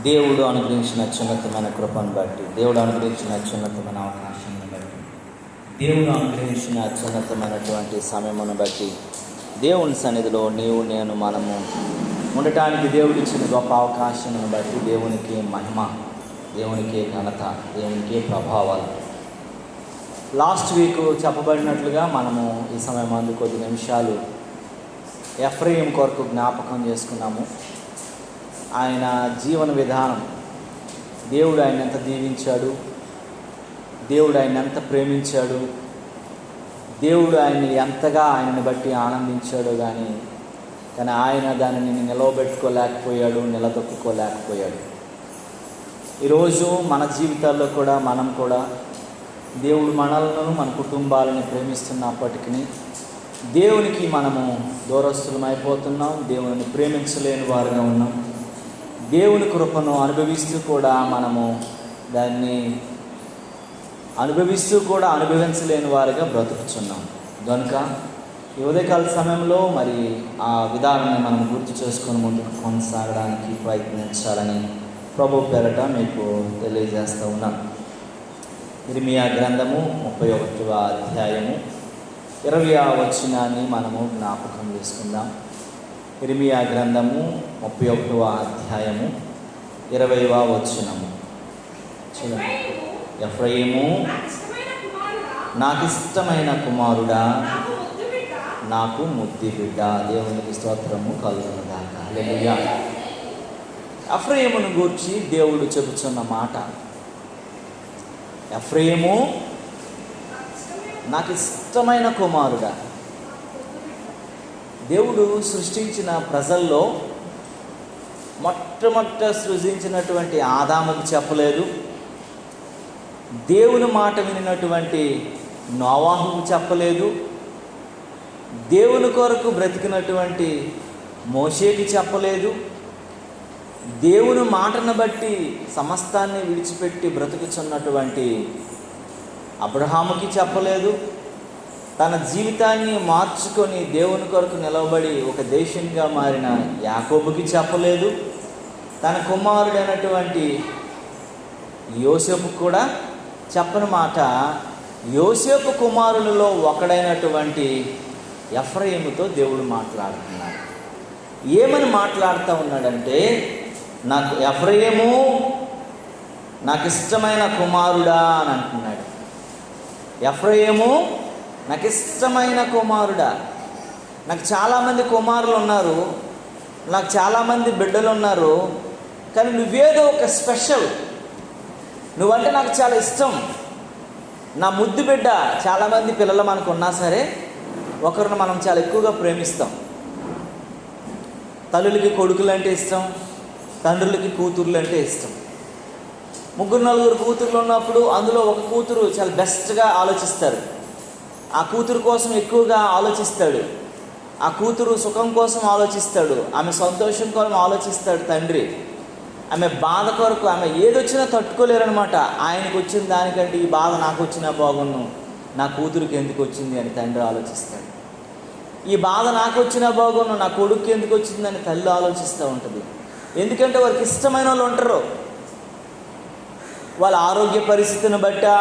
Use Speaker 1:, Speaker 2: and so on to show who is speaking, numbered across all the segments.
Speaker 1: దేవుడు అనుగ్రహించిన అత్యున్నతమైన కృపను బట్టి, దేవుడు అనుగ్రహించిన అత్యున్నతమైన అవకాశాన్ని బట్టి, దేవుడు అనుగ్రహించిన అత్యున్నతమైనటువంటి సమయమును బట్టి, దేవుని సన్నిధిలో నీవు నేను మనము ఉండటానికి దేవుడు ఇచ్చిన గొప్ప అవకాశాన్ని బట్టి దేవునికి మహిమ, దేవునికి ఘనత, దేవునికి ప్రభావాలు. లాస్ట్ వీక్ చెప్పబడినట్లుగా మనము ఈ సమయం అందు కొద్ది నిమిషాలు ఎఫ్రాయిం కొరకు జ్ఞాపకం చేసుకున్నాము. ఆయన జీవన విధానం, దేవుడు ఆయన ఎంత దీవించాడు, దేవుడు ఆయన ఎంత ప్రేమించాడు, దేవుడు ఆయన్ని ఎంతగా ఆయనను బట్టి ఆనందించాడు. కానీ ఆయన దానిని నిలవబెట్టుకోలేకపోయాడు, నిలదొక్కుకోలేకపోయాడు. ఈరోజు మన జీవితాల్లో కూడా మనం కూడా దేవుడు మనలను, మన కుటుంబాలను ప్రేమిస్తున్నప్పటికీ దేవునికి మనము దూరస్తులమైపోతున్నాం, దేవుని ప్రేమించలేని వారుగా ఉన్నాం. దేవుని కృపను అనుభవిస్తూ కూడా మనము దాన్ని అనుభవించలేని వారుగా బ్రతుకుతున్నాం. కనుక ఈ ఉదయకాల సమయంలో మరి ఆ విధానాన్ని మనం గుర్తు చేసుకొని ముందుకు కొనసాగడానికి ప్రయత్నించాలని ప్రభు పేరట మీకు తెలియజేస్తూ ఉన్నాను. ఇర్మియా గ్రంథము 31వ అధ్యాయము 20వ వచనాన్ని మనము జ్ఞాపకం చేసుకుందాం. ఇర్మియా గ్రంథము 31వ అధ్యాయము 20వ వచనము. చూడండి. ఎఫ్రాయిము నాకు ఇష్టమైన కుమారుడా, నాకు ముద్దు బిడ్డ. దేవునికి స్తోత్రము కలుగునుగాక. హల్లెలూయా. ఎఫ్రాయిమును గూర్చి దేవుడు చెబుతున్న మాట, ఎఫ్రాయిము నాకు ఇష్టమైన కుమారుడా. దేవుడు సృష్టించిన ప్రజల్లో మొట్టమొదట సృజించినటువంటి ఆదాముకు చెప్పలేదు, దేవుని మాట వినినటువంటి నోవాహుకు చెప్పలేదు, దేవుని కొరకు బ్రతికినటువంటి మోషేకి చెప్పలేదు, దేవుని మాటను బట్టి సమస్తాన్ని విడిచిపెట్టి బ్రతుకుచున్నటువంటి అబ్రహాముకి చెప్పలేదు, తన జీవితాన్ని మార్చుకొని దేవుని కొరకు నిలవబడి ఒక దేశంగా మారిన యాకోబుకి చెప్పలేదు, తన కుమారుడైనటువంటి యోసేపు కూడా చెప్పని మాట, యోసేపు కుమారులలో ఒకడైనటువంటి ఎఫ్రాయిముతో దేవుడు మాట్లాడుతున్నాడు. ఏమని మాట్లాడుతూ ఉన్నాడంటే, నాకు ఎఫ్రాయిము నాకు ఇష్టమైన కుమారుడా అని అంటున్నాడు. ఎఫ్రాయిము నాకు ఇష్టమైన కుమారుడా. నాకు చాలామంది కుమారులు ఉన్నారు, నాకు చాలామంది బిడ్డలు ఉన్నారు, కానీ నువ్వేదో ఒక స్పెషల్, నువ్వంటే నాకు చాలా ఇష్టం, నా ముద్దు బిడ్డ. చాలామంది పిల్లలు మనకు ఉన్నా సరే ఒకరిని మనం చాలా ఎక్కువగా ప్రేమిస్తాం. తల్లులకి కొడుకులు అంటే ఇష్టం, తండ్రులకి కూతుర్లు అంటే ఇష్టం. 3-4 కూతుర్లు ఉన్నప్పుడు అందులో ఒక కూతురు చాలా బెస్ట్గా ఆలోచిస్తారు, ఆ కూతురు కోసం ఎక్కువగా ఆలోచిస్తాడు, ఆ కూతురు సుఖం కోసం ఆలోచిస్తాడు, ఆమె సంతోషం కోసం ఆలోచిస్తాడు తండ్రి. ఆమె బాధ కొరకు, ఆమె ఏదొచ్చినా తట్టుకోలేరనమాట. ఆయనకు వచ్చిన దానికంటే ఈ బాధ నాకు వచ్చినా బాగున్ను, నా కూతురికి ఎందుకు వచ్చింది అని తండ్రి ఆలోచిస్తాడు. ఈ బాధ నాకు వచ్చినా బాగున్ను, నా కొడుకు ఎందుకు వచ్చిందని తల్లి ఆలోచిస్తూ ఉంటుంది. ఎందుకంటే వారికి ఇష్టమైన వాళ్ళు ఉంటారు. వాళ్ళ ఆరోగ్య పరిస్థితిని బట్టా,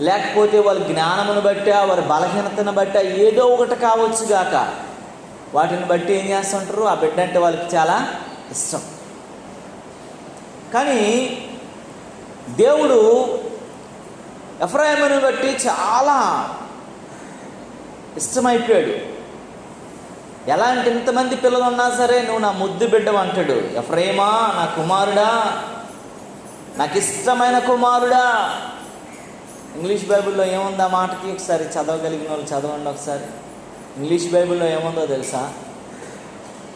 Speaker 1: లేకపోతే వాళ్ళ జ్ఞానమును బట్టా, వారి బలహీనతను బట్టా, ఏదో ఒకటి కావచ్చు గాక, వాటిని బట్టి ఏం చేస్తుంటారు, ఆ బిడ్డ అంటే వాళ్ళకి చాలా ఇష్టం. కానీ దేవుడు ఎఫ్రాయిమును బట్టి చాలా ఇష్టమైపోయాడు. ఎలా అంటే, ఇంతమంది పిల్లలు ఉన్నా సరే నువ్వు నా ముద్దు బిడ్డవు అంటాడు. ఎఫ్రాయిమా నా కుమారుడా, నాకు ఇష్టమైన కుమారుడా. ఇంగ్లీష్ బైబిల్లో ఏముంది ఆ మాటకి? ఒకసారి చదవగలిగిన వాళ్ళు చదవండి ఒకసారి. ఇంగ్లీష్ బైబిల్లో ఏముందో తెలుసా?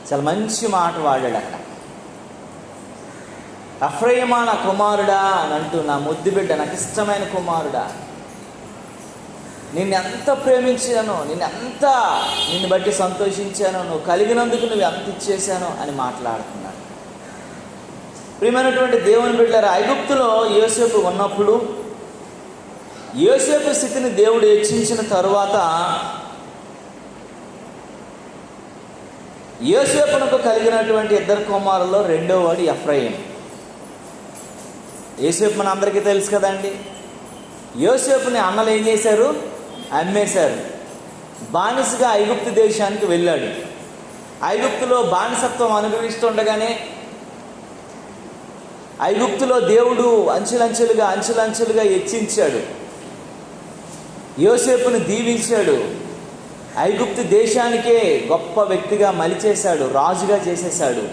Speaker 1: చాలా మంచి మాట వాడాడు అక్కడ. ఎఫ్రాయిమా నా కుమారుడా అని అంటూ, నా ముద్దు బిడ్డ, నాకు ఇష్టమైన కుమారుడా, నిన్ను ఎంత ప్రేమించాను, నిన్ను బట్టి సంతోషించాను, నువ్వు కలిగినందుకు నువ్వు ఎంత ఇచ్చేశాను అని మాట్లాడుతున్నాడు. ప్రియమైనటువంటి దేవుని బిడ్డలారా, ఐగుప్తులో యోసేపు ఉన్నప్పుడు యోసేపు స్థితిని దేవుడు హెచ్చించిన తరువాత యోసేపునకు కలిగినటువంటి ఇద్దరు కుమారుల్లో రెండో వాడు ఎఫ్రాయిం. యోసేపు మన అందరికీ తెలుసు కదండి. యోసేపుని అన్నలు ఏం చేశారు? అమ్మేశారు. బానిసగా ఐగుప్తు దేశానికి వెళ్ళాడు. ఐగుప్తులో బానిసత్వం అనుభవిస్తుండగానే ఐగుప్తులో దేవుడు అంచెలంచెలుగా హెచ్చించాడు. యోసేపుని దీవించాడు. ఐగుప్తు దేశానికే గొప్ప వ్యక్తిగా మలిచేశాడు, రాజుగా చేసేశాడు.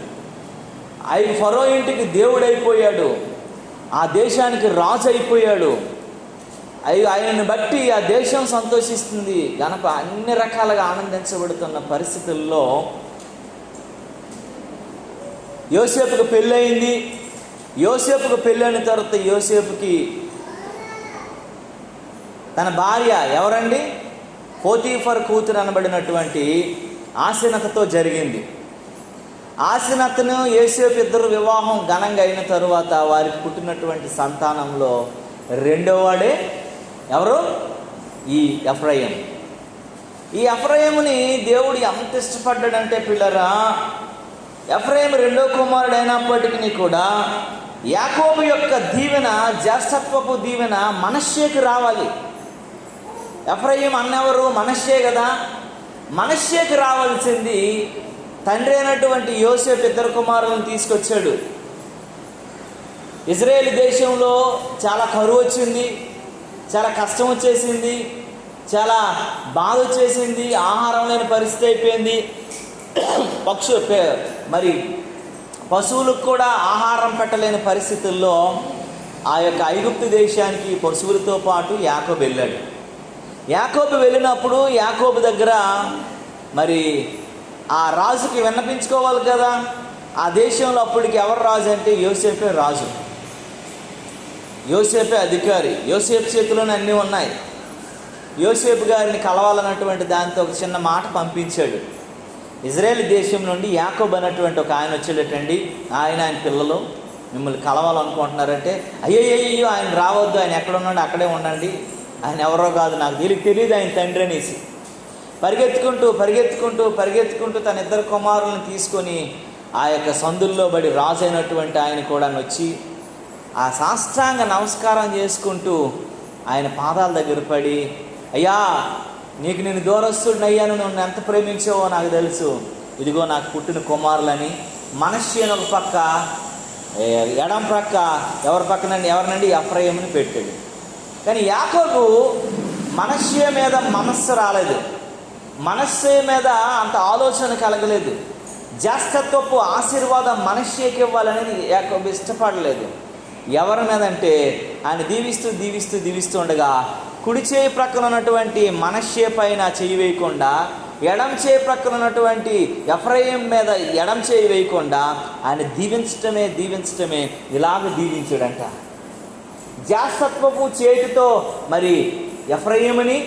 Speaker 1: ఫరో ఇంటికి దేవుడైపోయాడు, ఆ దేశానికి రాజు అయిపోయాడు. ఆయనను బట్టి ఆ దేశం సంతోషిస్తుంది, అన్ని రకాలుగా ఆనందించబడుతున్న పరిస్థితుల్లో యోసేపుకు పెళ్ళయింది. యోసేపుకు పెళ్ళైన తర్వాత యోసేపుకి తన భార్య ఎవరండి? పోతీఫర్ కూతురు అనబడినటువంటి ఆసెనతతో జరిగింది. ఆసెనతను యోసేపు ఇద్దరు వివాహం ఘనంగా అయిన తరువాత వారికి పుట్టినటువంటి సంతానంలో రెండోవాడే ఎవరు? ఈ ఎఫ్రాయిం. ఈ ఎఫ్రాయిముని దేవుడు ఎంత ఇష్టపడ్డాడంటే పిల్లరా, ఎఫ్రాయిం రెండో కుమారుడు అయినప్పటికీ కూడా యాకోబు యొక్క దీవెన, జ్యేష్ఠత్వపు దీవెన మనష్యేకి రావాలి. ఎఫ్రాయిం అన్నెవరు? మనష్యే కదా. మనష్యేకి రావాల్సింది తండ్రి అయినటువంటి యోసేపు ఇద్దరు కుమారులను తీసుకొచ్చాడు. ఇజ్రాయేల్ దేశంలో చాలా కరువు వచ్చింది, చాలా కష్టం వచ్చేసింది, చాలా బాధ వచ్చేసింది, ఆహారం లేని పరిస్థితి అయిపోయింది. పశువులకు కూడా ఆహారం పెట్టలేని పరిస్థితుల్లో ఆ యొక్క ఐగుప్తు దేశానికి పశువులతో పాటు యాకోబు వెళ్ళాడు. యాకోబు వెళ్ళినప్పుడు యాకోబు దగ్గర ఆ రాజుకి విన్నపించుకోవాలి కదా. ఆ దేశంలో అప్పటికి ఎవరు రాజు అంటే యోసేపే రాజు, యోసేపే అధికారి. యోసేపు చేతిలోనే అన్నీ ఉన్నాయి. యోసేపు గారిని కలవాలన్నటువంటి దాంతో ఒక చిన్న మాట పంపించాడు. ఇజ్రాయేల్ దేశం నుండి యాకోబు అన్నటువంటి ఒక ఆయన వచ్చేటండి, ఆయన పిల్లలు మిమ్మల్ని కలవాలనుకుంటున్నారంటే, అయ్యో ఆయన రావద్దు, ఆయన ఎక్కడ ఉన్నాడు అక్కడే ఉండండి, ఆయన ఎవరో కాదు, నాకు తెలియదు ఆయన తండ్రి అనేసి పరిగెత్తుకుంటూ తన ఇద్దరు కుమారులను తీసుకొని ఆ యొక్క సందుల్లో బడి రాజు అయినటువంటి ఆయన కూడా వచ్చి ఆ సాష్టాంగ నమస్కారం చేసుకుంటూ ఆయన పాదాల దగ్గర పడి, అయ్యా నీకు నేను దూరస్తుడినయ్యాను, నువ్వు ఎంత ప్రేమించావో నాకు తెలుసు, ఇదిగో నాకు పుట్టిన కుమారులని మనష్షే అని ఒక పక్క, ఎడం ప్రక్క ఎవరినండి ఎఫ్రాయిముని పెట్టాడు. కానీ యాకోబు మనష్షే మీద మనస్సు రాలేదు, మనస్సే మీద అంత ఆలోచన కలగలేదు. జ్యేష్ఠత్వపు ఆశీర్వాదం మనష్షేకి ఇవ్వాలనేది యాకోబు ఇష్టపడలేదు. ఎవరి మీద అంటే ఆయన దీవిస్తూ ఉండగా కుడి చేయి ప్రక్కన ఉన్నటువంటి మనష్షే పైన చేయి వేయకుండా, ఎడం చేయి ప్రక్కన ఉన్నటువంటి ఎఫ్రాయిం మీద ఎడం చేయి వేయకుండా ఆయన దీవించటమే ఇలాగ దీవించాడంట. జ్యేష్ఠత్వపు చేతితో ఎఫ్రాయిముని,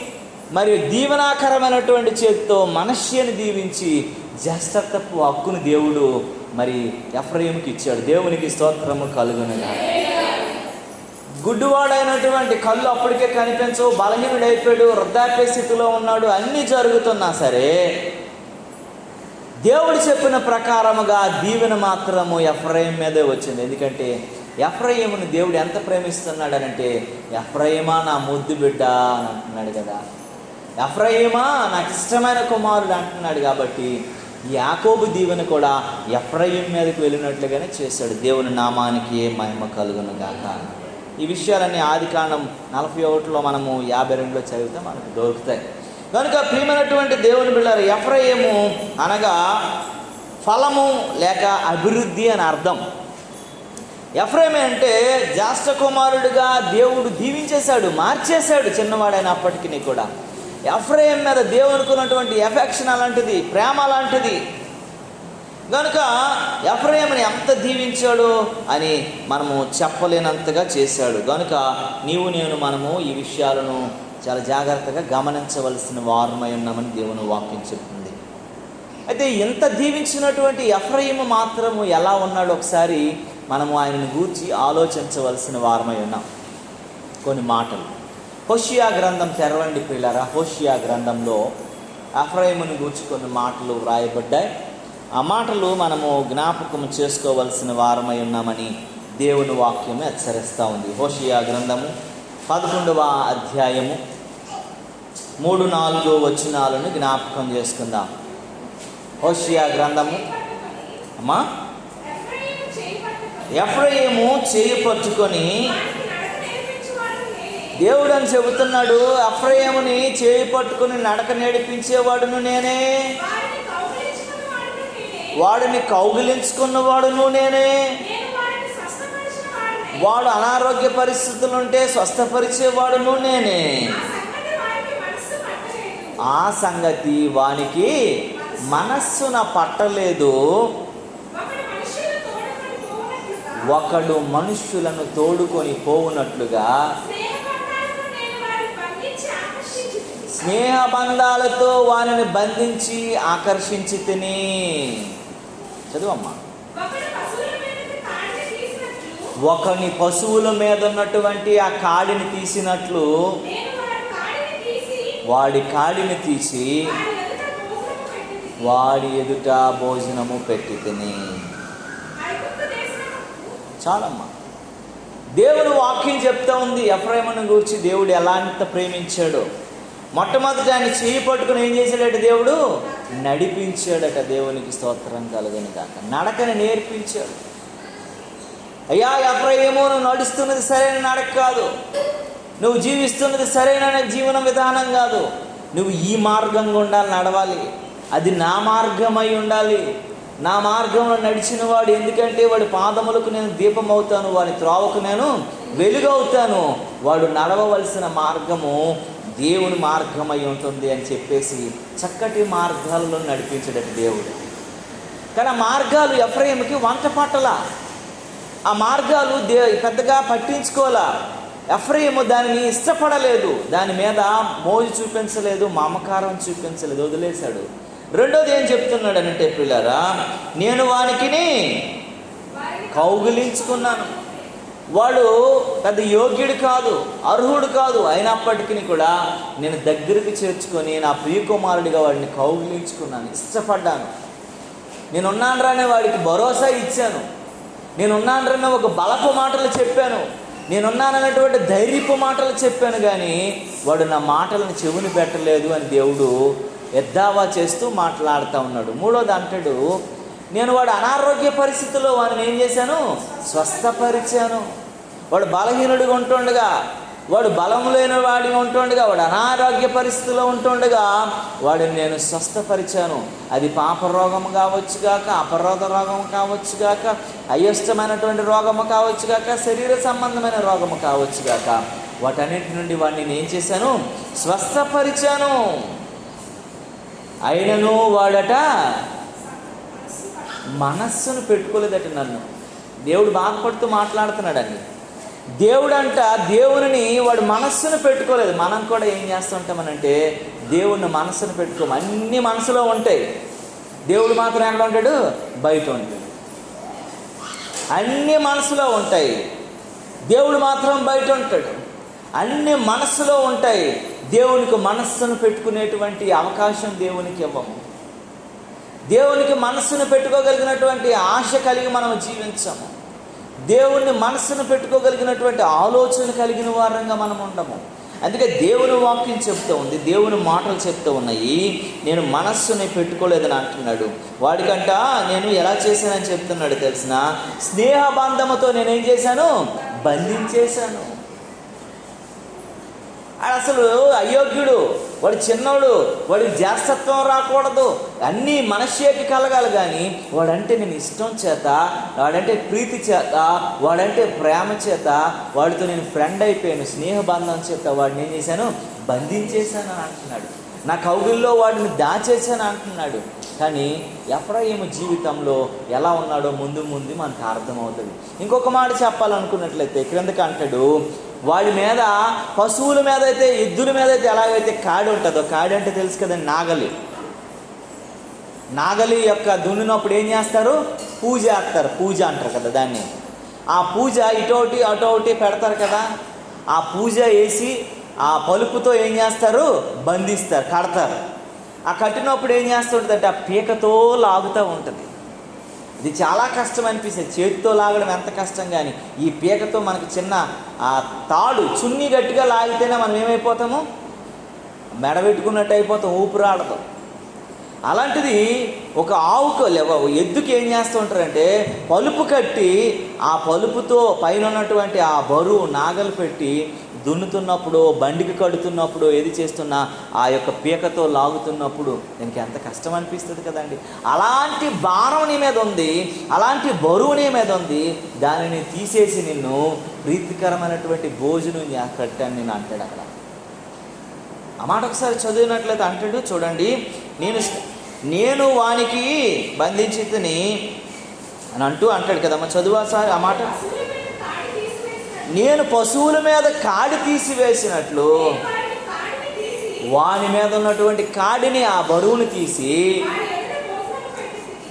Speaker 1: మరియు దీవెనాకరమైనటువంటి చేతితో మనష్షేని దీవించి జ్యేష్ఠత్వపు హక్కును దేవుడు ఎఫ్రాయిముకి ఇచ్చాడు. దేవునికి స్తోత్రము కలుగునుగా. గుడ్డివాడైనటువంటి కళ్ళు అప్పటికే కనిపించవు, బలహీనుడైపోయాడు, వృద్ధాప్య స్థితిలో ఉన్నాడు, అన్నీ జరుగుతున్నా సరే దేవుడు చెప్పిన ప్రకారముగా దీవెన మాత్రము ఎఫ్రాయిం మీదే వచ్చింది. ఎందుకంటే ఎఫ్రాయిముని దేవుడు ఎంత ప్రేమిస్తున్నాడనంటే, ఎఫ్రాయిమా నా ముద్దు బిడ్డ అని అంటున్నాడు కదా, ఎఫ్రాయిమా నాకు ఇష్టమైన కుమారుడు అంటున్నాడు. కాబట్టి యాకోబు దీవెన కూడా ఎఫ్రాయిం మీదకి వెళ్ళినట్లుగానే చేశాడు. దేవుని నామానికి మహిమ కలుగును గాక. ఈ విషయాలన్నీ ఆదికాండం 41లో మనము 52లో చదివితే మనకు దొరుకుతాయి. కనుక ప్రియమైనటువంటి దేవుని బిడ్డలారా, ఎఫ్రాయిము అనగా ఫలము లేక అభివృద్ధి అని అర్థం. ఎఫ్రాయిం అంటే జ్యేష్ఠ కుమారుడిగా దేవుడు దీవించేశాడు, మార్చేశాడు చిన్నవాడైనప్పటికీ కూడా. ఎఫ్రాయిం మీద దేవునికి ఉన్నటువంటి ఎఫెక్షన్ అలాంటిది, ప్రేమ అలాంటిది. కనుక ఎఫ్రాయిముని ఎంత దీవించాడు అని మనము చెప్పలేనంతగా చేశాడు. కనుక మనము ఈ విషయాలను చాలా జాగ్రత్తగా గమనించవలసిన వారమై ఉన్నామని దేవుని వాక్యం చెప్తుంది. అయితే ఇంత దీవించినటువంటి ఎఫ్రాయిము మాత్రము ఎలా ఉన్నాడో ఒకసారి మనము ఆయనను గూర్చి ఆలోచించవలసిన వారమై ఉన్నాం. కొన్ని మాటలు హోషియా గ్రంథం తెరవండి పిల్లరా. హోషియా గ్రంథంలో ఎఫ్రాయిముని గూర్చి కొన్ని మాటలు వ్రాయబడ్డాయి. ఆ మాటలు మనము జ్ఞాపకం చేసుకోవలసిన వారమై ఉన్నామని దేవుని వాక్యము హెచ్చరిస్తూ ఉంది. హోషేయ గ్రంథము 11వ అధ్యాయము 3-4 వచనాలను జ్ఞాపకం చేసుకుందాం. హోషేయ గ్రంథము, అమ్మా, ఎఫ్రాయిము చేయి పట్టుకొని, దేవుడు అని చెబుతున్నాడు, ఎఫ్రాయిముని చేయి పట్టుకొని నడక నేర్పించేవాడును నేనే, వాడిని కౌగిలించుకున్నవాడును నేనే, వాడు అనారోగ్య పరిస్థితులు ఉంటే స్వస్థపరిచేవాడును నేనే. ఆ సంగతి వానికి మనస్సున పట్టలేదు. ఒకడు మనుష్యులను తోడుకొని పోవునట్లుగా స్నేహ బంధాలతో వారిని బంధించి ఆకర్షించి తిని. చదువమ్మా. ఒకని పశువుల మీద ఉన్నటువంటి ఆ కాడిని తీసినట్లు వాడి కాడిని తీసి వాడి ఎదుట భోజనము పెట్టి తిని. చాలమ్మా. దేవుడు వాక్యం చెప్తా ఉంది ఎఫ్రాయిమును గురించి దేవుడు ఎలాంటి ప్రేమించాడో. మొట్టమొదట ఆయన చేయి పట్టుకుని ఏం చేశాడట? దేవుడు నడిపించాడట. దేవునికి స్తోత్రం కలుగును గాక. నడకని నేర్పించాడు. అయ్యా ఎఫ్రాయిము, నువ్వు నడుస్తున్నది సరైన నడక కాదు, నువ్వు జీవిస్తున్నది సరైన జీవన విధానం కాదు, నువ్వు ఈ మార్గం గుండా నడవాలి, అది నా మార్గమై ఉండాలి. నా మార్గంలో నడిచిన వాడు, ఎందుకంటే వాడి పాదములకు నేను దీపం అవుతాను, వాడి త్రోవకు నేను వెలుగవుతాను, వాడు నడవవలసిన మార్గము దేవుని మార్గమై ఉంటుంది అని చెప్పేసి చక్కటి మార్గాలలో నడిపించడట దేవుడు. కానీ ఆ మార్గాలు ఎఫ్రాయిముకి వంట పట్టల, ఆ మార్గాలు పెద్దగా పట్టించుకోవాలా. ఎఫ్రాయిము దానిని ఇష్టపడలేదు, దాని మీద మోజు చూపించలేదు, మమకారం చూపించలేదు, వదిలేశాడు. రెండోది ఏం చెప్తున్నాడు అంటే, పిల్లరా, నేను వానికిని కౌగిలించుకున్నాను. వాడు పెద్ద యోగ్యుడు కాదు, అర్హుడు కాదు, అయినప్పటికీ కూడా నేను దగ్గరికి చేర్చుకొని నా ప్రియకుమారుడిగా వాడిని కౌగిలించుకున్నాను, ఇష్టపడ్డాను. నేనున్నానరానే వాడికి భరోసా ఇచ్చాను, నేనున్నానరానే ఒక బలపు మాటలు చెప్పాను, నేనున్నాననేటువంటి ధైర్యపు మాటలు చెప్పాను. కానీ వాడు నా మాటలను చెవుని పెట్టలేదు అని దేవుడు ఎద్దావా చేస్తూ మాట్లాడుతూ ఉన్నాడు. మూడోది అంటాడు, నేను వాడు అనారోగ్య పరిస్థితుల్లో వాడిని ఏం చేశాను? స్వస్థపరిచాను. వాడు బలహీనుడిగా ఉంటుండగా, వాడు బలం లేని వాడిగా ఉంటుండగా, వాడు అనారోగ్య పరిస్థితిలో ఉంటుండగా వాడిని నేను స్వస్థపరిచాను. అది పాప రోగము కావచ్చుగాక, అపరోధ రోగము కావచ్చుగాక, అయిష్టమైనటువంటి రోగము కావచ్చుగాక, శరీర సంబంధమైన రోగము కావచ్చుగాక, వాటన్నిటి నుండి వాడిని నేను ఏం చేశాను? స్వస్థపరిచాను. అయినను వాడట మనస్సును పెట్టుకోలేదట నన్ను. దేవుడు బాధపడుతూ మాట్లాడుతున్నాడని. దేవుడంట దేవుని వాడు మనస్సును పెట్టుకోలేదు. మనం కూడా ఏం చేస్తుంటామనంటే దేవుడిని మనస్సును పెట్టుకోము. అన్నీ మనసులో ఉంటాయి, దేవుడు మాత్రం ఎక్కడ ఉంటాడు? బయట ఉంటాడు. అన్నీ మనసులో ఉంటాయి, దేవుడు మాత్రం బయట ఉంటాడు. అన్నీ మనస్సులో ఉంటాయి, దేవునికి మనస్సును పెట్టుకునేటువంటి అవకాశం దేవునికి ఇవ్వము. దేవునికి మనస్సును పెట్టుకోగలిగినటువంటి ఆశ కలిగి మనం జీవించము. దేవుణ్ణి మనస్సును పెట్టుకోగలిగినటువంటి ఆలోచన కలిగిన వారంగా మనం ఉండము. అందుకే దేవుని వాక్యం చెప్తూ ఉంది, దేవుని మాటలు చెప్తూ ఉన్నాయి, నేను మనస్సుని పెట్టుకోలేదని అంటున్నాడు. వాడికంట నేను ఎలా చేశానని చెప్తున్నాడు తెలిసిన, స్నేహ బంధముతో నేనేం చేశాను? బంధించేశాను. అసలు అయోగ్యుడు, వాడు చిన్నోడు, వాడికి జ్యేష్ఠత్వం రాకూడదు, అన్నీ మనస్సేకి కలగాలి. కానీ వాడంటే నేను ఇష్టం చేత, వాడంటే ప్రీతి చేత, వాడంటే ప్రేమ చేత వాడితో నేను ఫ్రెండ్ అయిపోయాను, స్నేహబంధం చేత వాడిని ఏం చేశాను? బంధించేశాను అని అంటున్నాడు. నా కౌగిల్లో వాడిని దాచేశాను అంటున్నాడు. కానీ ఎఫ్రాయిము జీవితంలో ఎలా ఉన్నాడో ముందు ముందు మనకు అర్థమవుతుంది. ఇంకొక మాట చెప్పాలనుకున్నట్లయితే క్రిందకి అంటాడు, వాడి మీద, పశువుల మీద అయితే, ఎద్దుల మీద అయితే ఎలాగైతే కాడి ఉంటుందో, కాడి అంటే తెలుసు కదండి, నాగలి. నాగలి యొక్క దున్నినప్పుడు ఏం చేస్తారు? పూజ చేస్తారు, పూజ అంటారు కదా దాన్ని. ఆ పూజ ఇటోటి అటోటి పెడతారు కదా, ఆ పూజ వేసి ఆ పలుపుతో ఏం చేస్తారు? బంధిస్తారు, కడతారు. ఆ కట్టినప్పుడు ఏం చేస్తుంటుందంటే ఆ పీకతో లాగుతూ ఉంటుంది. ఇది చాలా కష్టం అనిపిస్తుంది. చేతితో లాగడం ఎంత కష్టం, కానీ ఈ పీకతో మనకి చిన్న తాడు చున్నీ గట్టిగా లాగితేనే మనం ఏమైపోతాము, మెడబెట్టుకున్నట్టు అయిపోతాం, ఊపిరాడతాం. అలాంటిది ఒక ఆవుకు ఎద్దుకి ఏం చేస్తూ ఉంటారంటే పలుపు కట్టి ఆ పలుపుతో పైన ఉన్నటువంటి ఆ బరువు నాగలు పెట్టి దున్నుతున్నప్పుడు, బండికి కడుతున్నప్పుడు, ఏది చేస్తున్నా ఆ యొక్క పీకతో లాగుతున్నప్పుడు దీనికి ఎంత కష్టం అనిపిస్తుంది కదండి. అలాంటి భారం నీ మీద ఉంది, అలాంటి బరువు నీ మీద ఉంది, దానిని తీసేసి నిన్ను ప్రీతికరమైనటువంటి భోజనం కట్టాను నేను అంటాడు అక్కడ. ఆ మాట ఒకసారి చదివినట్లయితే అంటాడు చూడండి, నేను వానికి బంధించితిని అని అంటాడు కదమ్మా. చదువా సార్ ఆ మాట. నేను పశువుల మీద కాడి తీసివేసినట్లు వాని మీద ఉన్నటువంటి కాడిని, ఆ బరువును తీసి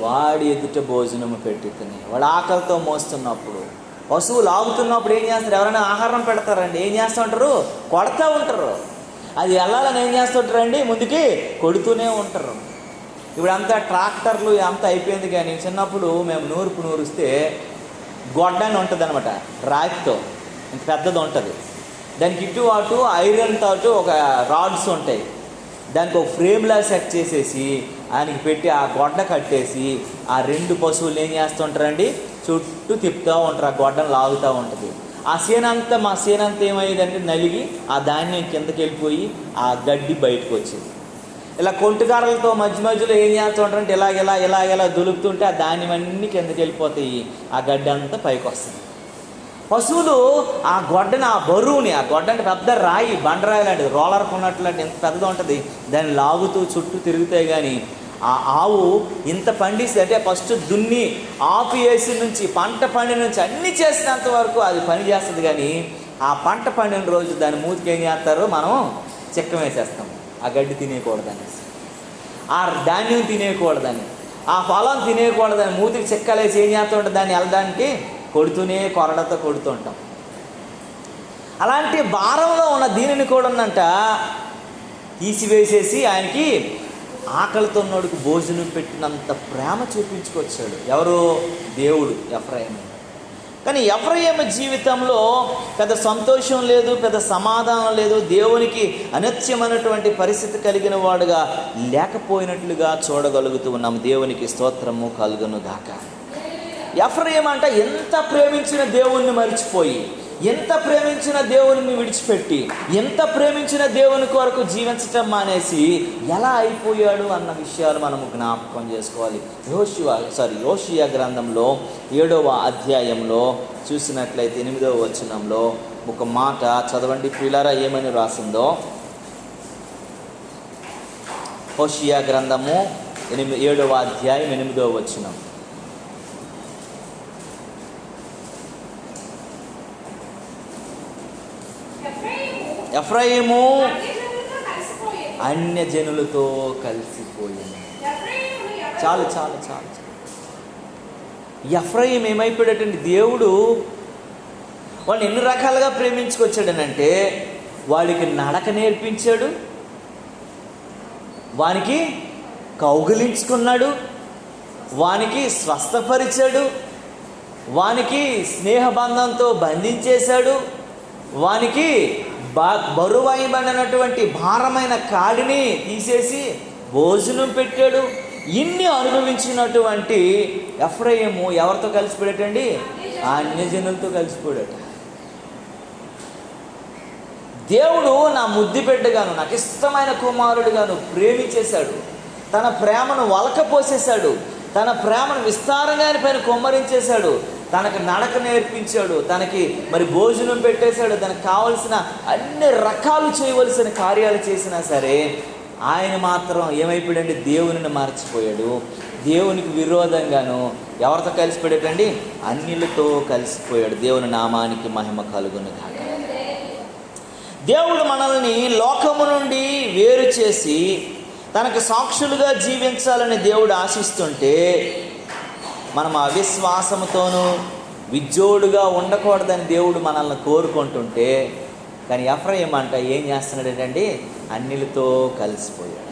Speaker 1: వాడి ఎదుట భోజనము పెట్టి తిని. వాడు ఆకలితో మోస్తున్నప్పుడు, పశువు లాగుతున్నప్పుడు ఏం చేస్తారు, ఎవరైనా ఆహారం పెడతారండి, ఏం చేస్తూ ఉంటారు, కొడతా ఉంటారు. అది వెళ్ళాలని ఏం చేస్తుంటారండి, ముందుకి కొడుతూనే ఉంటారు. ఇప్పుడు అంతా ట్రాక్టర్లు అంతా అయిపోయింది, కానీ చిన్నప్పుడు మేము నూరుస్తే గొడ్డని ఉంటుంది అనమాట, రాయితో ఇంత పెద్దది ఉంటుంది. దానికి ఇటు అటు ఐరన్ తోటి ఒక రాడ్స్ ఉంటాయి, దానికి ఒక ఫ్రేమ్లా సెట్ చేసేసి ఆయనకి పెట్టి ఆ గొడ్డ కట్టేసి ఆ రెండు పశువులు ఏం చేస్తుంటారండి, చుట్టూ తిప్పుతూ ఉంటారు, ఆ గొడ్డను లాగుతూ ఉంటుంది. ఆ సేనంతా మా సేనంతా ఏమయ్యేదంటే నలిగి ఆ ధాన్యం కిందకి వెళ్ళిపోయి ఆ గడ్డి బయటకు వచ్చేది. ఇలా కొంటుకారలతో మధ్యలో ఏం చేస్తూ ఉంటారంటే ఇలా దులుపుతుంటే ఆ ధాన్యం అన్నీ కిందకి వెళ్ళిపోతాయి, ఆ గడ్డి అంతా పైకి వస్తుంది. పశువులు ఆ గొడ్డని, ఆ బరువుని, ఆ గొడ్డంటే పెద్ద రాయి, బండరాయి లాంటిది, రోలర్ కొన్నట్లాంటి ఎంత పెద్దగా ఉంటుంది, దాన్ని లాగుతూ చుట్టూ తిరుగుతాయి. కానీ ఆ ఆవు ఇంత పండిస్తే అంటే ఫస్ట్ దున్ని ఆపు వేసి నుంచి పంట పండిన నుంచి అన్నీ చేసినంత వరకు అది పని చేస్తుంది. కానీ ఆ పంట పండిన రోజు దాని మూతికి ఏం చేస్తారో మనం చెక్కం వేసేస్తాం, ఆ గడ్డి తినేయకూడదని, ఆ ధాన్యం తినేయకూడదని, ఆ పొలం తినేయకూడదని మూతికి చెక్కలేసి ఏం చేస్తూ ఉంటుంది, దాన్ని వెళ్ళడానికి కొరడతో కొడుతూ ఉంటాం. అలాంటి భారంలో ఉన్న దీనిని కూడా ఉందంట తీసివేసేసి ఆయనకి ఆకలితో ఉన్నోడికి భోజనం పెట్టినంత ప్రేమ చూపించుకొచ్చాడు. ఎవరు? దేవుడు ఎఫ్రాయిము. కానీ ఎఫ్రాయిము జీవితంలో పెద్ద సంతోషం లేదు, పెద్ద సమాధానం లేదు, దేవునికి అనిత్యమైనటువంటి పరిస్థితి కలిగిన వాడుగా లేకపోయినట్లుగా చూడగలుగుతూ ఉన్నాము. దేవునికి స్తోత్రము కలుగును గాక. ఎఫ్రాయిము అంటే ఎంత ప్రేమించిన దేవుణ్ణి మరిచిపోయి, ఎంత ప్రేమించిన దేవుని విడిచిపెట్టి, ఎంత ప్రేమించిన దేవుని కొరకు జీవించటం మానేసి ఎలా అయిపోయాడు అన్న విషయాలు మనము జ్ఞాపకం చేసుకోవాలి. యోషియా గ్రంథంలో 7వ అధ్యాయంలో చూసినట్లయితే 8వ వచనంలో ఒక మాట చదవండి ప్రియులారా, ఏమని రాసిందో. యోషియా గ్రంథము 7వ అధ్యాయం 8వ వచనం. ఎఫ్రాయిము అన్యజనులతో కలిసిపోయింది. చాలు. ఎఫ్రాయిము ఏమైపోయాడంటే దేవుడు వాడిని ఎన్ని రకాలుగా ప్రేమించుకొచ్చాడనంటే వాడికి నడక నేర్పించాడు, వానికి కౌగిలించుకున్నాడు, వానికి స్వస్థపరిచాడు, వానికి స్నేహబంధంతో బంధించేశాడు, వానికి బరువైబడినటువంటి భారమైన కాడిని తీసేసి భోజనం పెట్టాడు. ఇన్ని అనుభవించినటువంటి ఎఫ్రాయిము ఎవరితో కలిసిపోయాడండి? ఆ అన్యజనులతో కలిసిపోయాడు. దేవుడు నా ముద్దు బిడ్డగాను, నాకు ఇష్టమైన కుమారుడుగాను ప్రేమించేశాడు, తన ప్రేమను వలకపోసేశాడు, తన ప్రేమను విస్తారంగా పైన కొమ్మరించేశాడు, తనకు నడక నేర్పించాడు, తనకి మరి భోజనం పెట్టేశాడు, తనకు కావలసిన అన్ని రకాలు చేయవలసిన కార్యాలు చేసినా సరే ఆయన మాత్రం ఏమైపోయాడండి? దేవునిని మర్చిపోయాడు. దేవునికి విరోధంగాను ఎవరితో కలిసిపోయాడండి? అన్యులతో కలిసిపోయాడు. దేవుని నామానికి మహిమ కలుగును గాక. దేవుడు మనల్ని లోకము నుండి వేరు చేసి తనకు సాక్షులుగా జీవించాలని దేవుడు ఆశిస్తుంటే మనం అవిశ్వాసముతోనూ విజ్జోడుగా ఉండకూడదని దేవుడు మనల్ని కోరుకుంటుంటే, కానీ ఎఫ్రాయిము అంట ఏం చేస్తున్నాడంటే అన్యులతో కలిసిపోయాడు.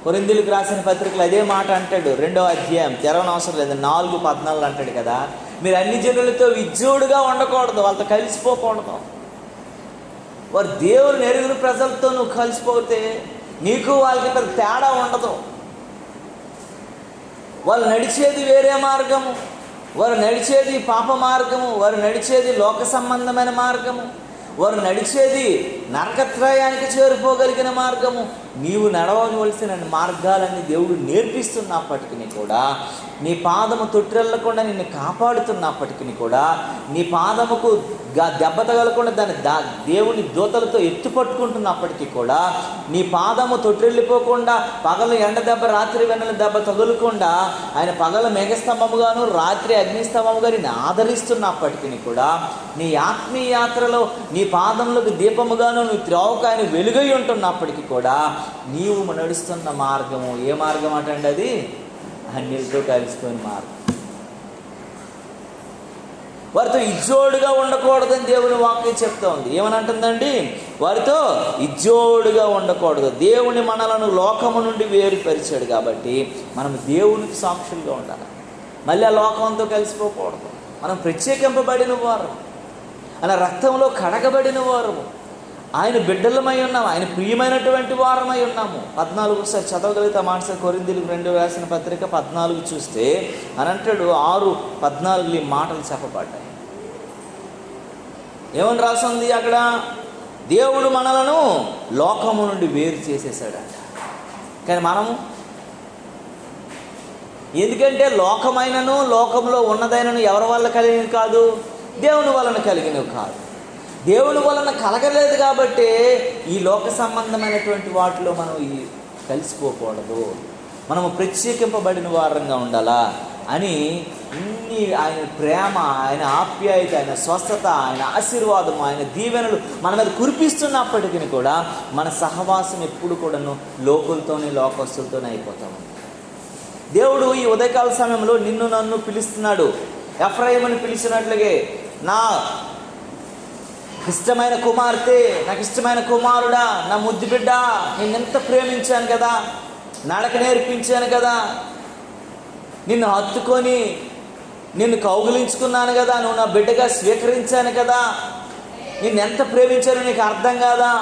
Speaker 1: కొరింథీయులకు రాసిన పత్రికలు అదే మాట అంటాడు. 2వ అధ్యాయం తెరవనవసరం లేదు, 4:14 అంటాడు కదా, మీరు అన్ని జనులతో విజ్జోడుగా ఉండకూడదు, వాళ్ళతో కలిసిపోకూడదు. వారు దేవుని ఎరుగున ప్రజలతో నువ్వు కలిసిపోతే నీకు వాళ్ళకి పెద్ద తేడా ఉండదు. వాళ్ళు నడిచేది వేరే మార్గము, వారు నడిచేది పాప మార్గము, వారు నడిచేది లోక సంబంధమైన మార్గము, వారు నడిచేది నరకత్రయానికి చేరుకోగలిగిన మార్గము. నీవు నడవవలసిన మార్గాలన్నీ దేవుడు నేర్పిస్తున్నప్పటికీ కూడా, నీ పాదము తొట్టిల్లకుండా నిన్ను కాపాడుతున్నప్పటికీ కూడా, నీ పాదముకు దెబ్బ తగలకుండా దాన్ని దేవుని దూతలతో ఎత్తుపట్టుకుంటున్నప్పటికీ కూడా, నీ పాదము తొట్టిల్లిపోకుండా పగలు ఎండ దెబ్బ రాత్రి వెన్నెల దెబ్బ తగులకుండా ఆయన పగల మేఘస్తంభముగాను రాత్రి అగ్నిస్తంభముగా నిన్ను ఆదరిస్తున్నప్పటికీ కూడా, నీ ఆత్మీయ యాత్రలో నీ పాదములకు దీపముగాను నువ్వు త్రోవకు ఆయన వెలుగై ఉంటున్నప్పటికీ కూడా, నీవు నడుస్తున్న మార్గము ఏ మార్గం అంటండి? అది అన్నిటితో కలిసిపోయిన మార్గం. వారితో ఇజ్జోడుగా ఉండకూడదని దేవుని వాక్యం చెప్తా ఉంది. ఏమని అంటుందండి? వారితో ఇజ్జోడుగా ఉండకూడదు. దేవుని మనలను లోకము నుండి వేరుపరిచాడు కాబట్టి మనం దేవునికి సాక్షులుగా ఉండాలి. మళ్ళీ ఆ లోకంతో కలిసిపోకూడదు. మనం ప్రత్యేకింపబడిన వారు, ఆయన రక్తంలో కడగబడిన వారు, ఆయన బిడ్డలమై ఉన్నాము, ఆయన ప్రియమైనటువంటి వారమై ఉన్నాము. 14 ఒకసారి చదవగలిగితే మాట, కొరింథీయులకు 2 రాసిన పత్రిక 14 చూస్తే అని అంటాడు, 6:14 ఈ మాటలు చెప్పబడ్డాయి. ఏమని రాసింది అక్కడ? దేవుడు మనలను లోకము నుండి వేరు చేసేసాడంట. కానీ మనము ఎందుకంటే లోకమైనను లోకంలో ఉన్నదైనను ఎవరి వల్ల కలిగినవి కాదు, దేవుని వలన కలిగినవి కాదు. దేవుని వలన కలగలేదు కాబట్టి ఈ లోక సంబంధమైనటువంటి వాటిలో మనం కలిసిపోకూడదు. మనము ప్రత్యేకింపబడిన వారంగా ఉండాలా అని ఇన్ని ఆయన ప్రేమ, ఆయన ఆప్యాయత, ఆయన స్వస్థత, ఆయన ఆశీర్వాదము, ఆయన దీవెనలు మన మీద కురిపిస్తున్నప్పటికీ కూడా మన సహవాసం ఎప్పుడు కూడాను లోకులతోనే లోకస్తులతోనే అయిపోతాము. దేవుడు ఈ ఉదయకాల సమయంలో నిన్ను నన్ను పిలుస్తున్నాడు. ఎఫ్రాయిముని పిలిచినట్లుగే, నా ఇష్టమైన కుమార్తె, నాకు ఇష్టమైన కుమారుడా, నా ముద్దు బిడ్డ, నిన్నెంత ప్రేమించాను కదా, నడక నేర్పించాను కదా, నిన్ను హత్తుకొని నిన్ను కౌగిలించుకున్నాను కదా, నువ్వు నా బిడ్డగా స్వీకరించాను కదా, నిన్నెంత ప్రేమించాను నీకు అర్థం కాదా,